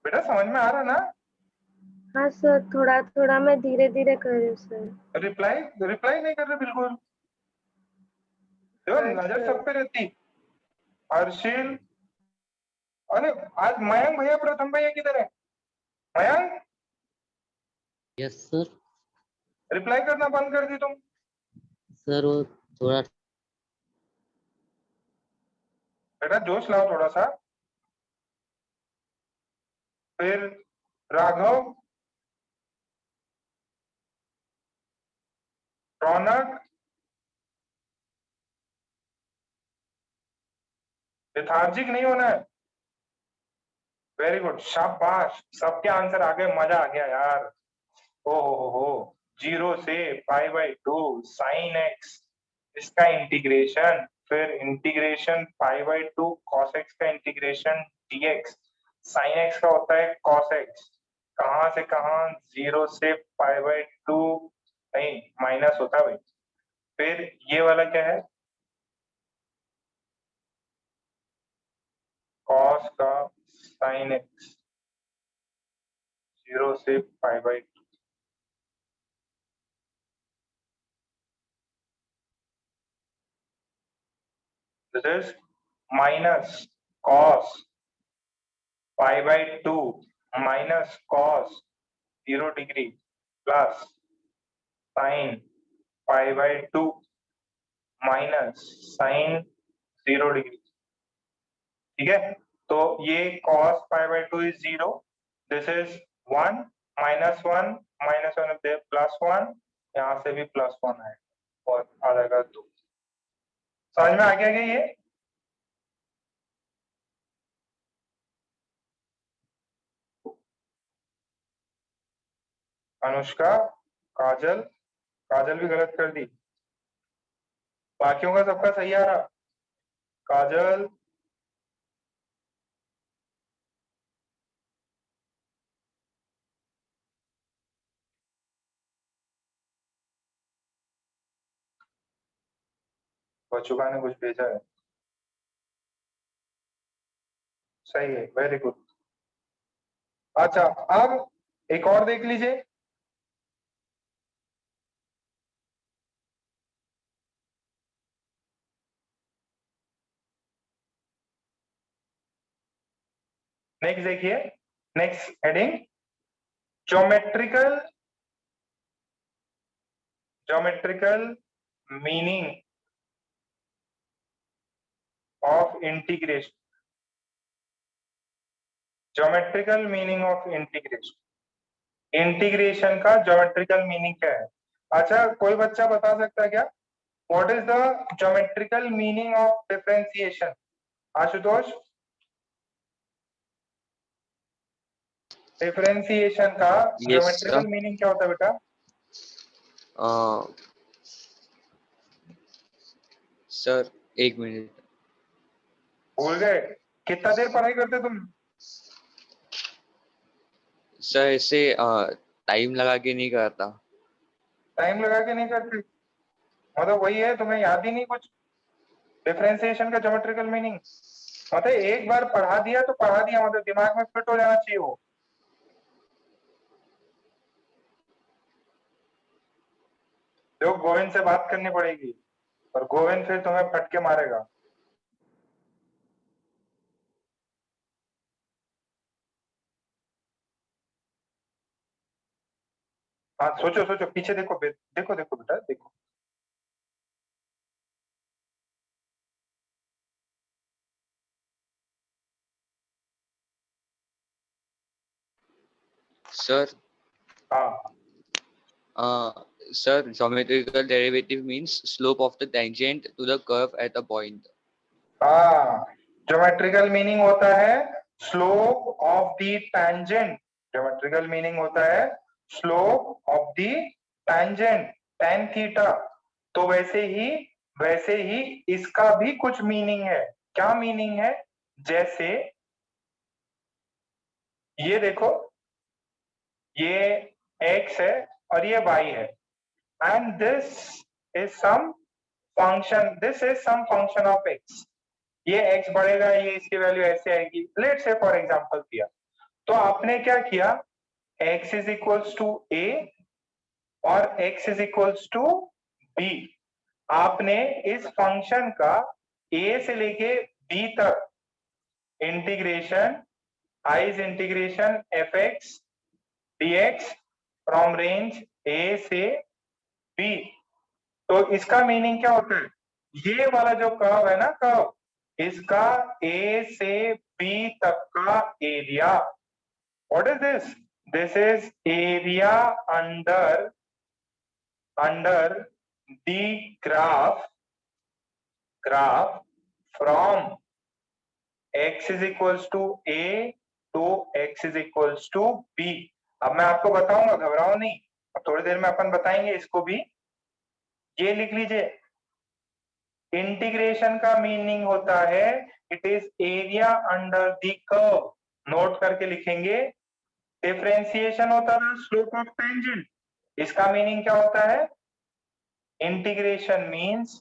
बेटा, समझ में आ रहा ना? हाँ सर, थोड़ा थोड़ा मैं धीरे धीरे कर रही हूँ सर। रिप्लाई रिप्लाई नहीं कर रहे बिल्कुल। देखो, हाँ नजर सर। सब पे रहती। हर्षिल, अरे आज मयंक भैया, प्रथम भैया किधर है? Mayank, yes sir. रिप्लाई करना बंद कर दी तुम। सर वो थोड़ा बेटा जोश लाओ थोड़ा सा। फिर राघव, रौनक, लेथार्जिक नहीं होना है। वेरी गुड, शाबाश। सबके आंसर आ गए, मजा आ गया यार। ओ हो, 0 से π/2 sin x, इसका इंटीग्रेशन, फिर इंटीग्रेशन π/2 cos x का इंटीग्रेशन dx, sin x का होता है cos x, कहां से कहां, 0 से π/2, नहीं माइनस होता है भाई। फिर ये वाला क्या है, cos का sin x, 0 से π/2। This is minus cos π/2 minus cos 0 degree plus sin π/2 minus sin 0 degree। ठीक है, तो ये cos π/2 is 0, this is 1 -1 -1 +1, यहाँ से भी +1 है और आ जाएगा 2। समझ में आ गया क्या ये? अनुष्का, काजल, काजल भी गलत कर दी। बाकियों का सबका सही आ रहा। काजल, बचुका ने कुछ भेजा है। सही है, वेरी गुड। अच्छा, अब एक और देख लीजिए। नेक्स्ट देखिए, next heading, geometrical geometrical meaning of integration. Geometrical meaning of integration. Integration का ज्योमेट्रिकल मीनिंग क्या है? अच्छा, कोई बच्चा बता सकता है क्या? What is the geometrical meaning of differentiation? Ashutosh, differentiation का ज्योमेट्रिकल मीनिंग क्या होता है बेटा? Sir 1 minute. भूल गए? कितना देर पढ़ाई करते तुम? सर इसे टाइम लगा के नहीं करता। टाइम लगा के नहीं करते मतलब वही है, तुम्हें याद ही नहीं कुछ? डिफरेंशिएशन का ज्योमेट्रिकल मीनिंग मतलब एक बार पढ़ा दिया तो पढ़ा दिया, मतलब दिमाग में फिट हो जाना चाहिए वो। जो गोविंद से बात करनी पड़ेगी और गोविंद फिर तुम्हें फटके मारेगा। हाँ, सोचो सोचो, पीछे देखो देखो देखो बेटा, देखो। सर हाँ, sir, geometrical derivative means slope of the tangent to the curve at a point. हाँ, ज्योमेट्रिकल मीनिंग होता है slope of the tangent. Geometrical meaning होता है slope of the tangent, tan theta. तो वैसे ही इसका भी कुछ मीनिंग है। क्या मीनिंग है? जैसे ये देखो, ये x है और ये y है, and this is some function, this is some function of x। ये x बढ़ेगा, ये इसकी वैल्यू ऐसे आएगी। लेट्स से फॉर एग्जांपल किया, तो आपने क्या किया, x is equals to a और x is equals to b। आपने इस फंक्शन का a से लेके b तक integration, I is integration fx dx from range a से b। तो इसका मीनिंग क्या होता है? ये वाला जो कर्व है ना, कर्व, इसका a से b तक का area. What is this? This is area under the graph from x is equals to a to x is equals to b। अब मैं आपको बताऊंगा, घबराओ नहीं, अब थोड़ी देर में अपन बताएंगे इसको भी। ये लिख लीजिए, इंटीग्रेशन का मीनिंग होता है it is area under the curve. Note करके लिखेंगे। डिफरेंशिएशन होता था स्लोप ऑफ टेंजेंट, इसका मीनिंग क्या होता है? Integration means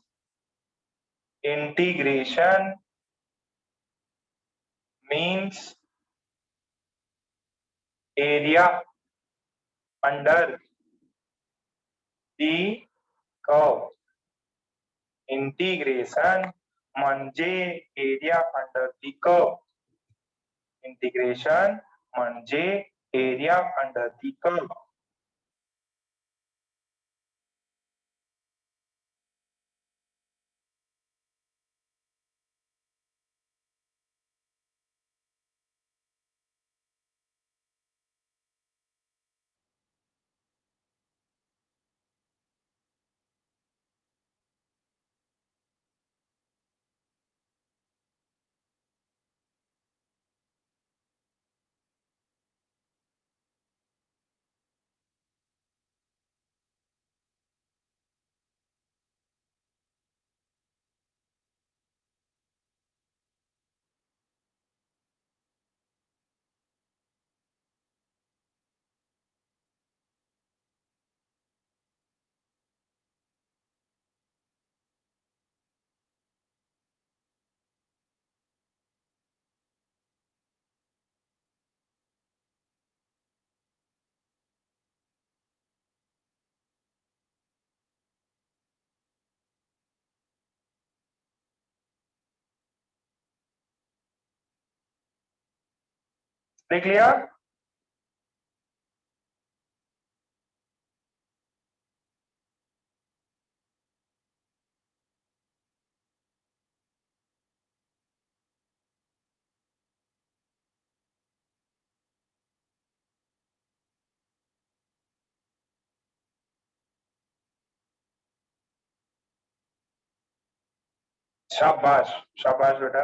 area under the curve. Integration म्हणजे area under the curve. Integration म्हणजे एरिया अंडर द कर्व। लिख लिया? शाबाश, शाबाश बेटा।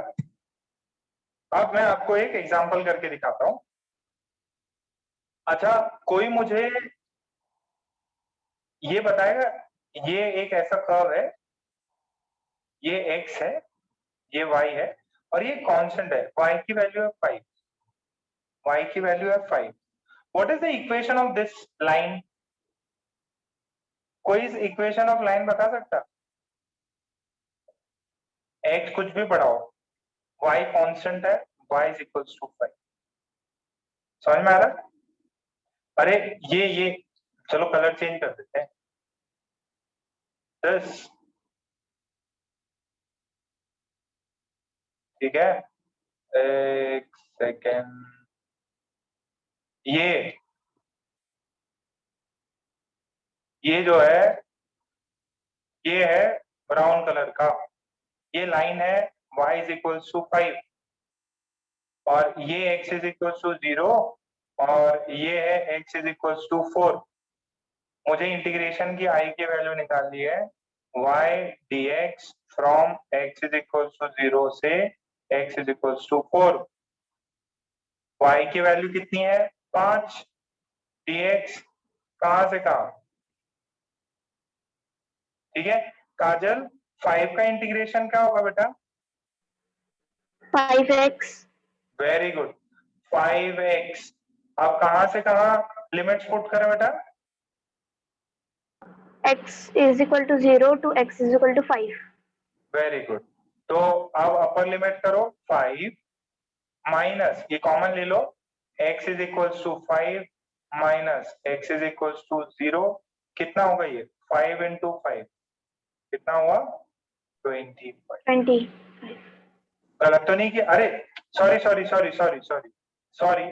अब मैं आपको एक एग्जांपल करके दिखाता हूं। अच्छा, कोई मुझे ये बताएगा, ये एक ऐसा कर्व है, ये x है, ये y है, और ये कांस्टेंट है, y की वैल्यू है 5, y की वैल्यू है 5। What is the equation of this line? कोई इस इक्वेशन ऑफ लाइन बता सकता? x कुछ भी पढ़ाओ, y कांस्टेंट है, y इज इक्वल्स टू 5। समझ में आ रहा? अरे ये चलो कलर चेंज कर देते हैं। दिस, ठीक है, एक सेकेंड। ये जो है, ये है ब्राउन कलर का, ये लाइन है y इज इक्वल्स टू 5, और ये x इज इक्वल्स टू 0, और ये है x इज इक्वल्स टू 4। मुझे इंटीग्रेशन की i की वैल्यू निकालनी है, y dx from x is equals to 0 से x is equals to 4। y की वैल्यू कितनी है? 5। dx कहां से कहां? ठीक है काजल, 5 का इंटीग्रेशन क्या होगा बेटा? 5x। Very good, 5x। अब कहां से कहां लिमिट्स पुट करें बेटा? x is equal to 0 to x is equal to 5। Very good. तो अब अपर लिमिट करो 5 माइनस, ये कॉमन ले लो, x is equals to 5 minus x is equals to 0। कितना होगा ये? 5 इंटू 5 कितना हुआ? 25। 20। गलत तो नहीं किया? अरे sorry sorry sorry sorry sorry sorry,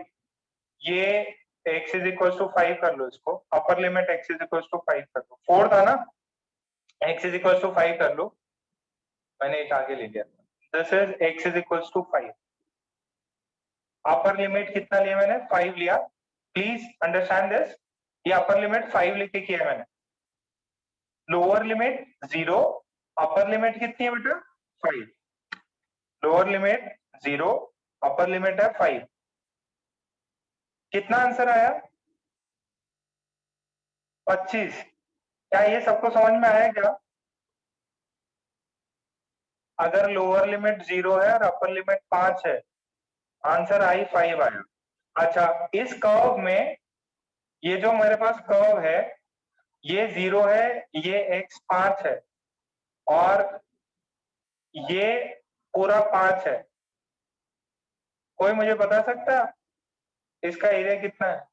ये x इज इक्वल्स टू 5 कर लो, इसको upper limit x is equals to 5 कर लो। 4 था ना, x इज इक्वल्स टू 5 कर लो, मैंने एक आगे ले लिया। This is x is equals to 5। Upper limit कितना लिया मैंने? 5 लिया। प्लीज अंडरस्टैंड दिस, ये अपर लिमिट 5 लिख के किया मैंने, लोअर लिमिट 0, अपर लिमिट कितनी है बेटा? 5। लोअर लिमिट 0, अपर लिमिट है 5। कितना आंसर आया? 25। क्या ये सबको समझ में आया क्या? अगर लोअर लिमिट 0 है और अपर लिमिट 5 है, आंसर आई 5 आया। अच्छा, इस कर्व में ये जो मेरे पास कर्व है, ये 0 है, ये x 5 है, और ये पूरा 5 है। कोई मुझे बता सकता है इसका एरिया कितना है?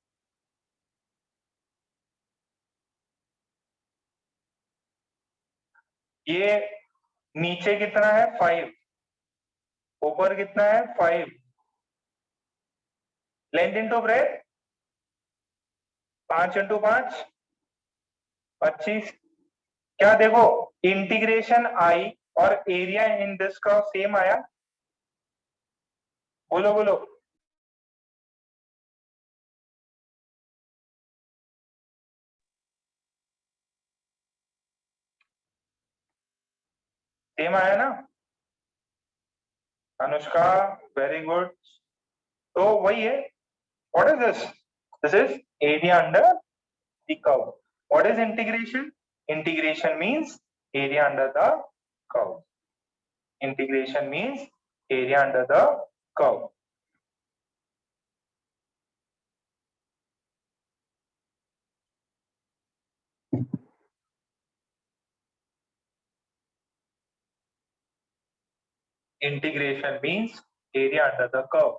ये नीचे कितना है? 5। ऊपर कितना है? 5। Length into breadth, 5 into 5 25। क्या देखो, इंटीग्रेशन आई और एरिया इन दिस का सेम आया? बोलो बोलो। सेम आया ना? Anushka, very good. तो वही है, what is this? This is area under the curve. What is integration? Integration means area under the curve. Integration means area under the curve. Integration means area under the curve.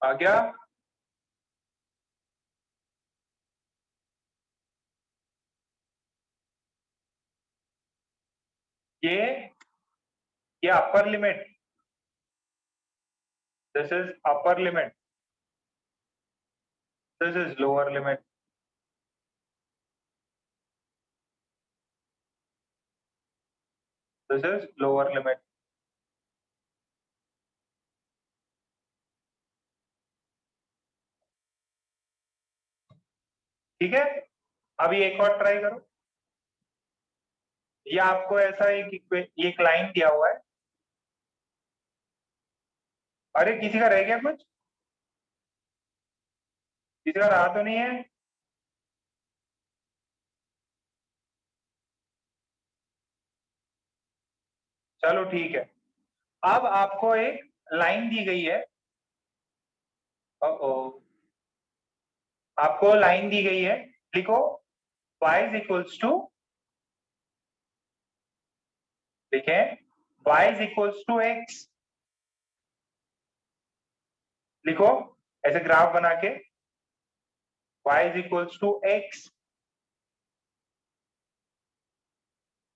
आ गया? ये upper limit, this is upper limit, this is lower limit. This is lower limit. ठीक है, अभी एक और try करो. ये आपको ऐसा एक लाइन दिया हुआ है. अरे किसी का रह गया कुछ? किसी का रहा तो नहीं है? चलो ठीक है. अब आपको एक लाइन दी गई है. आपको लाइन दी गई है, लिखो y इज इक्वल्स टू, लिखें y is equals to x. लिखो ऐसे ग्राफ बना के y is equals to x,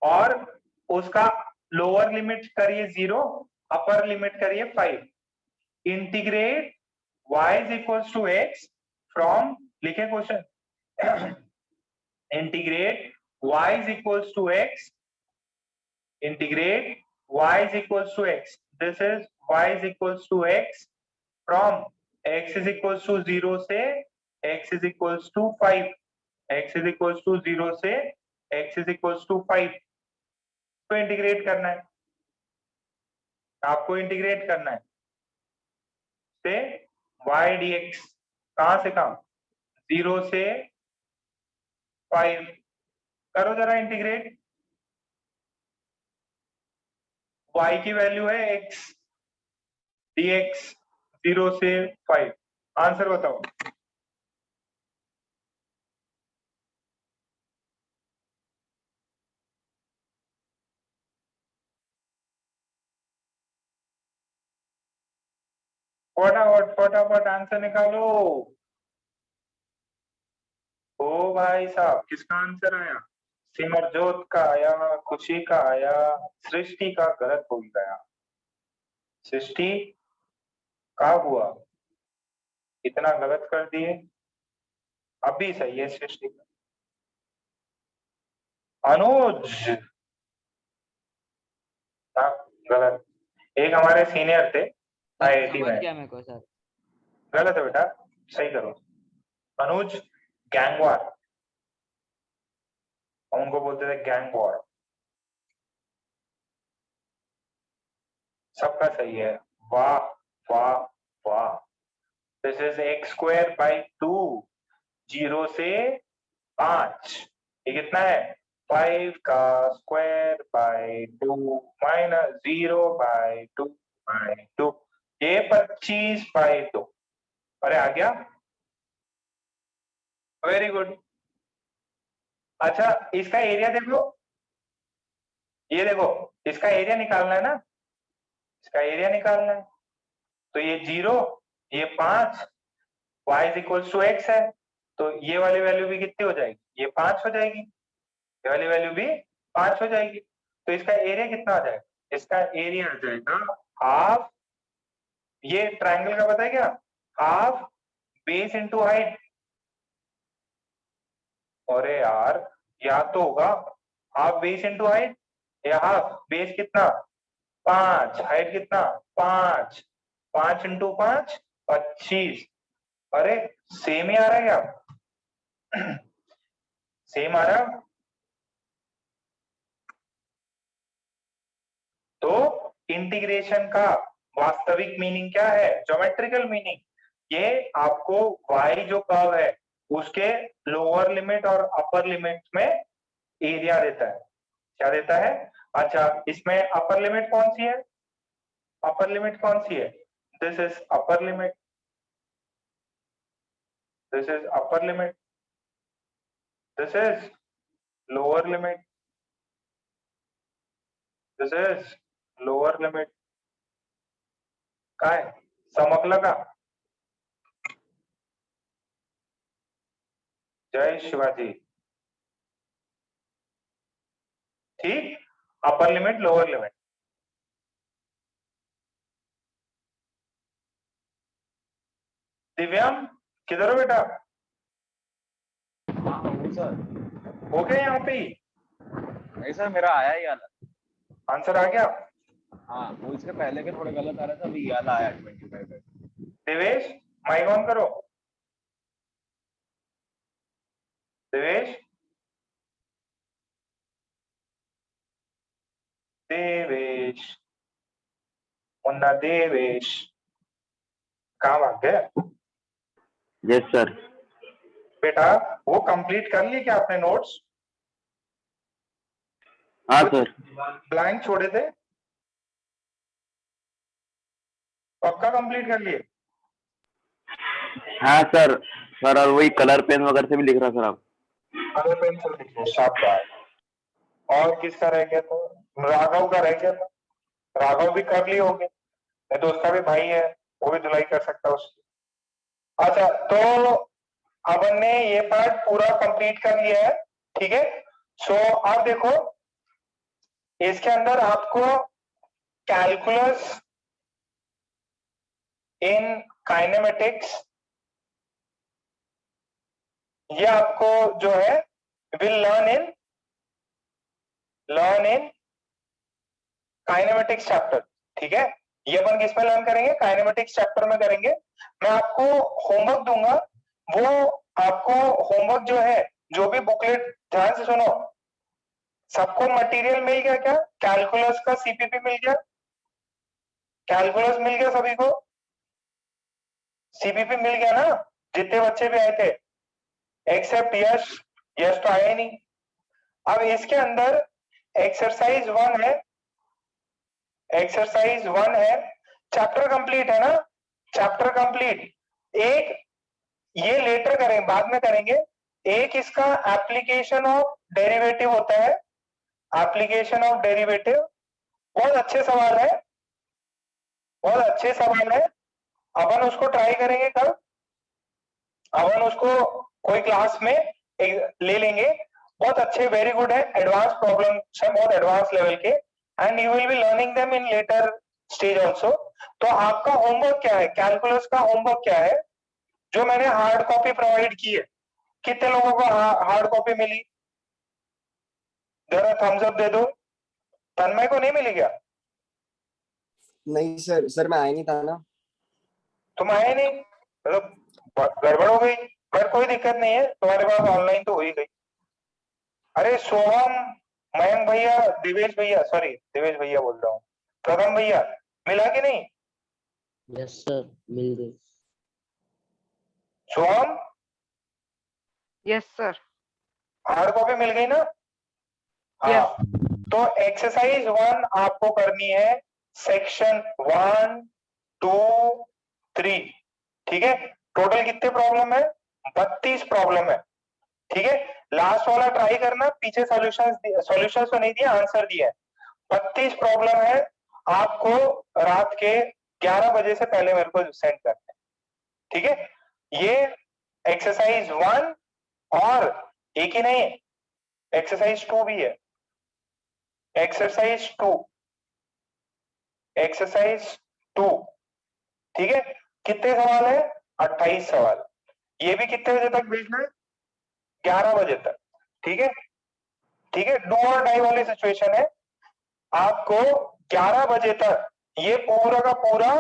और उसका लोअर लिमिट करिए 0, अपर लिमिट करिए 5. Integrate y is equals to x from, लिखे question, integrate y is equals to x, integrate y is equals to x, this is y is equals to x from x is equals to 0 से x is equals to 5, x is equals to 0 से x is equals to 5. तो integrate करना है, आपको integrate करना है से y dx. कहां से कहां? 0 से 5. करो जरा इंटीग्रेट. y की वैल्यू है x, dx 0 से 5. आंसर बताओ. फटाफट फटाफट आंसर निकालो. ओ भाई साहब, किसका आंसर आया? सिमरजोत का आया, खुशी का आया, सृष्टि का गलत हो गया. सृष्टि का हुआ, इतना गलत कर दिए. अभी सही है सृष्टि का. अनुज, हाँ, गलत. एक हमारे सीनियर थे आईआईटी में. क्या मेरे को सर? गलत है बेटा, सही करो. अनुज गैंगवार, उनको बोलते थे गैंगवार. सबका सही है. वाह वाह वाह. This is x square by 2, 0 से 5. ये कितना है? 5 का square by 2 minus 0 by 2 by 2. ये 25 बाई 2. अरे आ गया, वेरी गुड. अच्छा, इसका एरिया देखो, ये देखो, इसका एरिया निकालना है ना, इसका एरिया निकालना है. तो ये 0, ये 5, y is equals to x है, तो ये वाली वैल्यू भी कितनी हो जाएगी? ये 5 हो जाएगी. ये वाली वैल्यू भी 5 हो जाएगी. तो इसका एरिया कितना आ जाएगा? इसका एरिया आ जाएगा हाफ, ये ट्रायंगल का पता है क्या? Half base into height. अरे यार, याद तो होगा. हाफ बेस इंटू हाइट, या हाफ बेस कितना? 5, हाइट कितना? 5, 5 इंटू 5 25. अरे सेम ही आ रहा है क्या? सेम आ रहा. तो इंटीग्रेशन का वास्तविक मीनिंग क्या है? Geometrical meaning. ये आपको y जो कर्व है उसके लोअर लिमिट और अपर लिमिट में एरिया देता है. क्या देता है? अच्छा, इसमें अपर लिमिट कौन सी है? अपर लिमिट कौन सी है? This is upper limit, this is upper limit, this is lower limit, this is lower limit. काय समकलं का? जय शिवाजी। ठीक, अपर लिमिट लोअर लिमिट। दिव्यम किधर हो बेटा? सर हो गया यहाँ पे ही? नहीं सर, मेरा आया ही वाला। आंसर आ गया? हाँ, वो इसके पहले के थोड़े गलत आ रहे थे, अभी ये वाला आया 25। देवेश माइक ऑन करो। देवेश, देवेश, मुन्ना देवेश, कहाँ भाग गए? Yes sir. बेटा वो कंप्लीट कर लिए क्या आपने नोट्स? हाँ सर। ब्लैंक छोड़े थे? पक्का कंप्लीट कर लिए? हाँ सर। सर और वही कलर पेन वगैरह से भी लिख रहा सर आप। कलर पेंसिल लिखिए, शाबाश। और किसका रह गया? तो राघव का रह गया था। राघव भी कर लिए होंगे, नहीं तो उसका भी भाई है, वो भी धुलाई कर सकता है उसकी। अच्छा, तो अब हमने ये पार्ट पूरा कंप्लीट कर लिया है, ठीक है। सो अब देखो, इसके अंदर आपको कैलकुलस इन काइनेमेटिक्स, ये आपको जो है will learn in kinematics chapter, ठीक है। ये अपन किस में लर्न करेंगे? काइनेमेटिक्स चैप्टर में करेंगे। मैं आपको होमवर्क दूंगा, वो आपको होमवर्क जो है, जो भी बुकलेट, ध्यान से सुनो, सबको मटेरियल मिल गया क्या? कैलकुलस का सीपीपी मिल गया? कैलकुलस मिल गया सभी को? सीपीपी मिल गया ना, जितने बच्चे भी आए थे, एक्सेप्ट यश। यश तो आया ही नहीं। अब इसके अंदर एक्सरसाइज 1 है, एक्सरसाइज 1 है, चैप्टर कंप्लीट है ना, चैप्टर कंप्लीट। एक ये लेटर करेंगे, बाद में करेंगे। एक इसका एप्लीकेशन ऑफ डेरिवेटिव होता है, एप्लीकेशन ऑफ डेरिवेटिव, बहुत अच्छे सवाल है, बहुत अच्छे सवाल है। अपन उसको ट्राई करेंगे कल, अपन उसको कोई क्लास में ले लेंगे। बहुत अच्छे, वेरी गुड है, एडवांस प्रॉब्लम है, बहुत एडवांस लेवल के, and you will be learning them in later stage also. तो आपका होमवर्क क्या है? कैलकुलस का होमवर्क क्या है? जो मैंने हार्ड कॉपी प्रोवाइड की है, कितने लोगों को हार्ड कॉपी मिली? जरा थम्स अप दे दो। तन्मय को नहीं मिली क्या? नहीं सर, सर मैं आया नहीं था ना। तुम आए नहीं, मतलब गड़बड़ हो गई, पर कोई दिक्कत नहीं है, तुम्हारे पास ऑनलाइन तो हो ही गई। अरे सोहम, मयंक भैया, दिवेश भैया, सॉरी दिवेश भैया बोल रहा हूँ, प्रथम भैया, मिला कि नहीं? यस सर, मिल गई। सोहम, यस सर। हार्ड कॉपी मिल गई ना? हाँ, तो एक्सरसाइज 1 आपको करनी है, सेक्शन 1, 2, 3, ठीक है। टोटल कितने प्रॉब्लम है? 32 प्रॉब्लम है, ठीक है। लास्ट वाला ट्राई करना, पीछे सॉल्यूशंस तो नहीं दिया, आंसर दिया है। 32 प्रॉब्लम है, आपको रात के 11 बजे से पहले मेरे को सेंड करना है, ठीक है। ये एक्सरसाइज 1 और एक ही नहीं, एक्सरसाइज 2 भी है, एक्सरसाइज 2, एक्सरसाइज 2, ठीक है। कितने सवाल है? 28 सवाल। ये भी कितने बजे तक भेजना है? 11 बजे तक, ठीक है, ठीक है। डू और डाई वाली सिचुएशन है, आपको 11 बजे तक ये पूरा का पूरा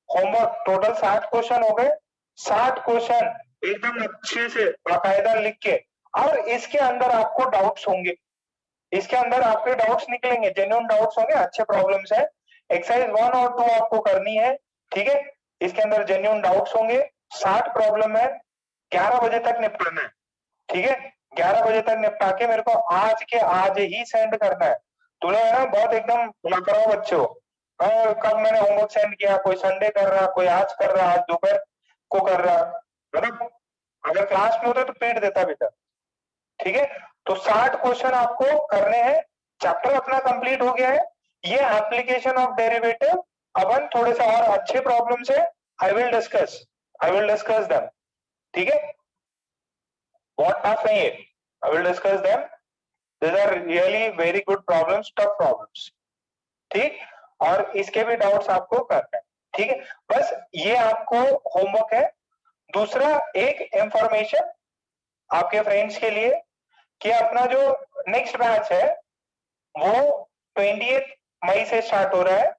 होमवर्क, टोटल 60 क्वेश्चन हो गए, 60 क्वेश्चन एकदम अच्छे से बाकायदा लिख के, और इसके अंदर आपको डाउट्स होंगे, इसके अंदर आपके डाउट्स निकलेंगे, जेन्युइन डाउट्स होंगे, अच्छे प्रॉब्लम्स है। एक्सरसाइज 1 और 2 आपको करनी है, ठीक है। इसके अंदर जेन्युइन डाउट्स होंगे, 60 प्रॉब्लम है, 11 बजे तक निपटाना है, ठीक है। 11 बजे तक निपटा के मेरे को आज के आज ही सेंड करना है। तुम लोग है ना बहुत एकदम लापरवाह बच्चे हो, कब मैंने होमवर्क सेंड किया, कोई संडे कर रहा, कोई आज कर रहा, आज दोपहर को कर रहा, मतलब अगर क्लास में होता तो पीट देता बेटा, ठीक है। तो 60 क्वेश्चन आपको करने हैं, चैप्टर अपना कंप्लीट हो गया है। ये एप्लीकेशन ऑफ डेरिवेटिव, अपन थोड़े से और अच्छे प्रॉब्लम्स है, आई विल डिस्कस देम, ठीक है। बहुत टफ है ये, I will discuss them, these are really very good problems, tough problems, ठीक। और इसके भी डाउट्स आपको करना है, ठीक है। बस ये आपको होमवर्क है। दूसरा एक इंफॉर्मेशन आपके फ्रेंड्स के लिए कि अपना जो नेक्स्ट बैच है वो 28 मई से स्टार्ट हो रहा है।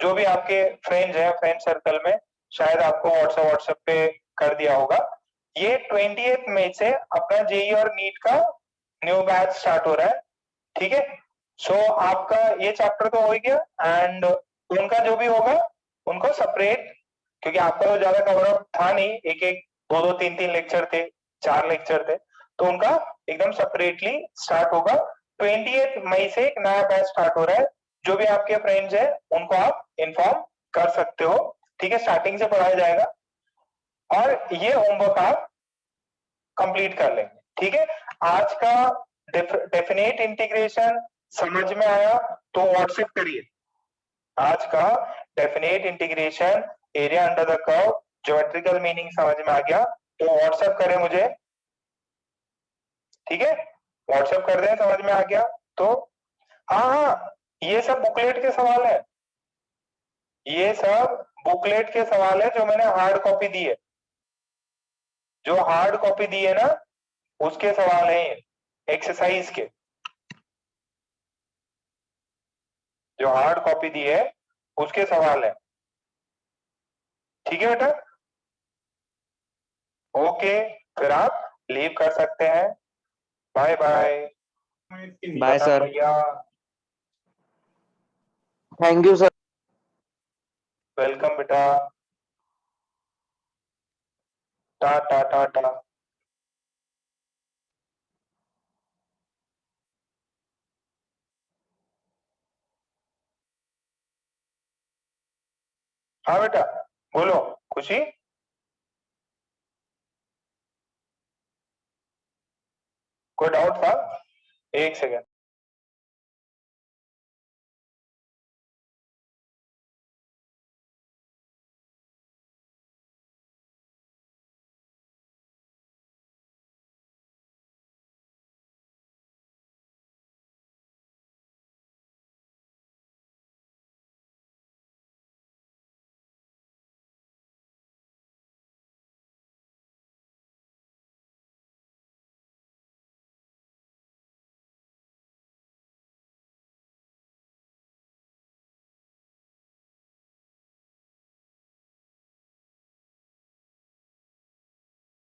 जो भी आपके फ्रेंड्स हैं फ्रेंड सर्कल में, शायद आपको व्हाट्सएप पे कर दिया होगा, ये 28 मई से अपना जेई और नीट का न्यू बैच स्टार्ट हो रहा है, ठीक है। सो आपका ये चैप्टर तो हो गया, एंड उनका जो भी होगा उनको सेपरेट, क्योंकि आपका तो ज्यादा कवर अप था नहीं, एक एक दो तीन लेक्चर थे, 4 लेक्चर थे, तो उनका एकदम सेपरेटली स्टार्ट होगा। 28 मई से एक नया बैच स्टार्ट हो रहा है। जो भी आपके फ्रेंड्स हैं उनको आप इन्फॉर्म कर सकते हो, ठीक है। स्टार्टिंग से पढ़ाया जाएगा और ये होमवर्क आप कंप्लीट कर लेंगे, ठीक है। आज का डेफिनेट इंटीग्रेशन समझ में आया तो व्हाट्सएप करिए। आज का definite integration, area under the curve, geometrical meaning समझ में आ गया तो व्हाट्सएप करें मुझे, ठीक है। व्हाट्सएप कर दें, समझ में आ गया तो। हाँ, ये सब बुकलेट के सवाल है, ये सब बुकलेट के सवाल है जो मैंने हार्ड कॉपी दी है। जो हार्ड कॉपी दी है ना उसके सवाल है, एक्सरसाइज के। जो हार्ड कॉपी दी है उसके सवाल है, ठीक है बेटा। ओके, फिर आप लीव कर सकते हैं। Bye bye. Bye sir. भैया, थैंक यू सर। वेलकम बेटा। टाटा टाटा। हाँ बेटा बोलो खुशी। कोई डाउट था? एक सेकेंड।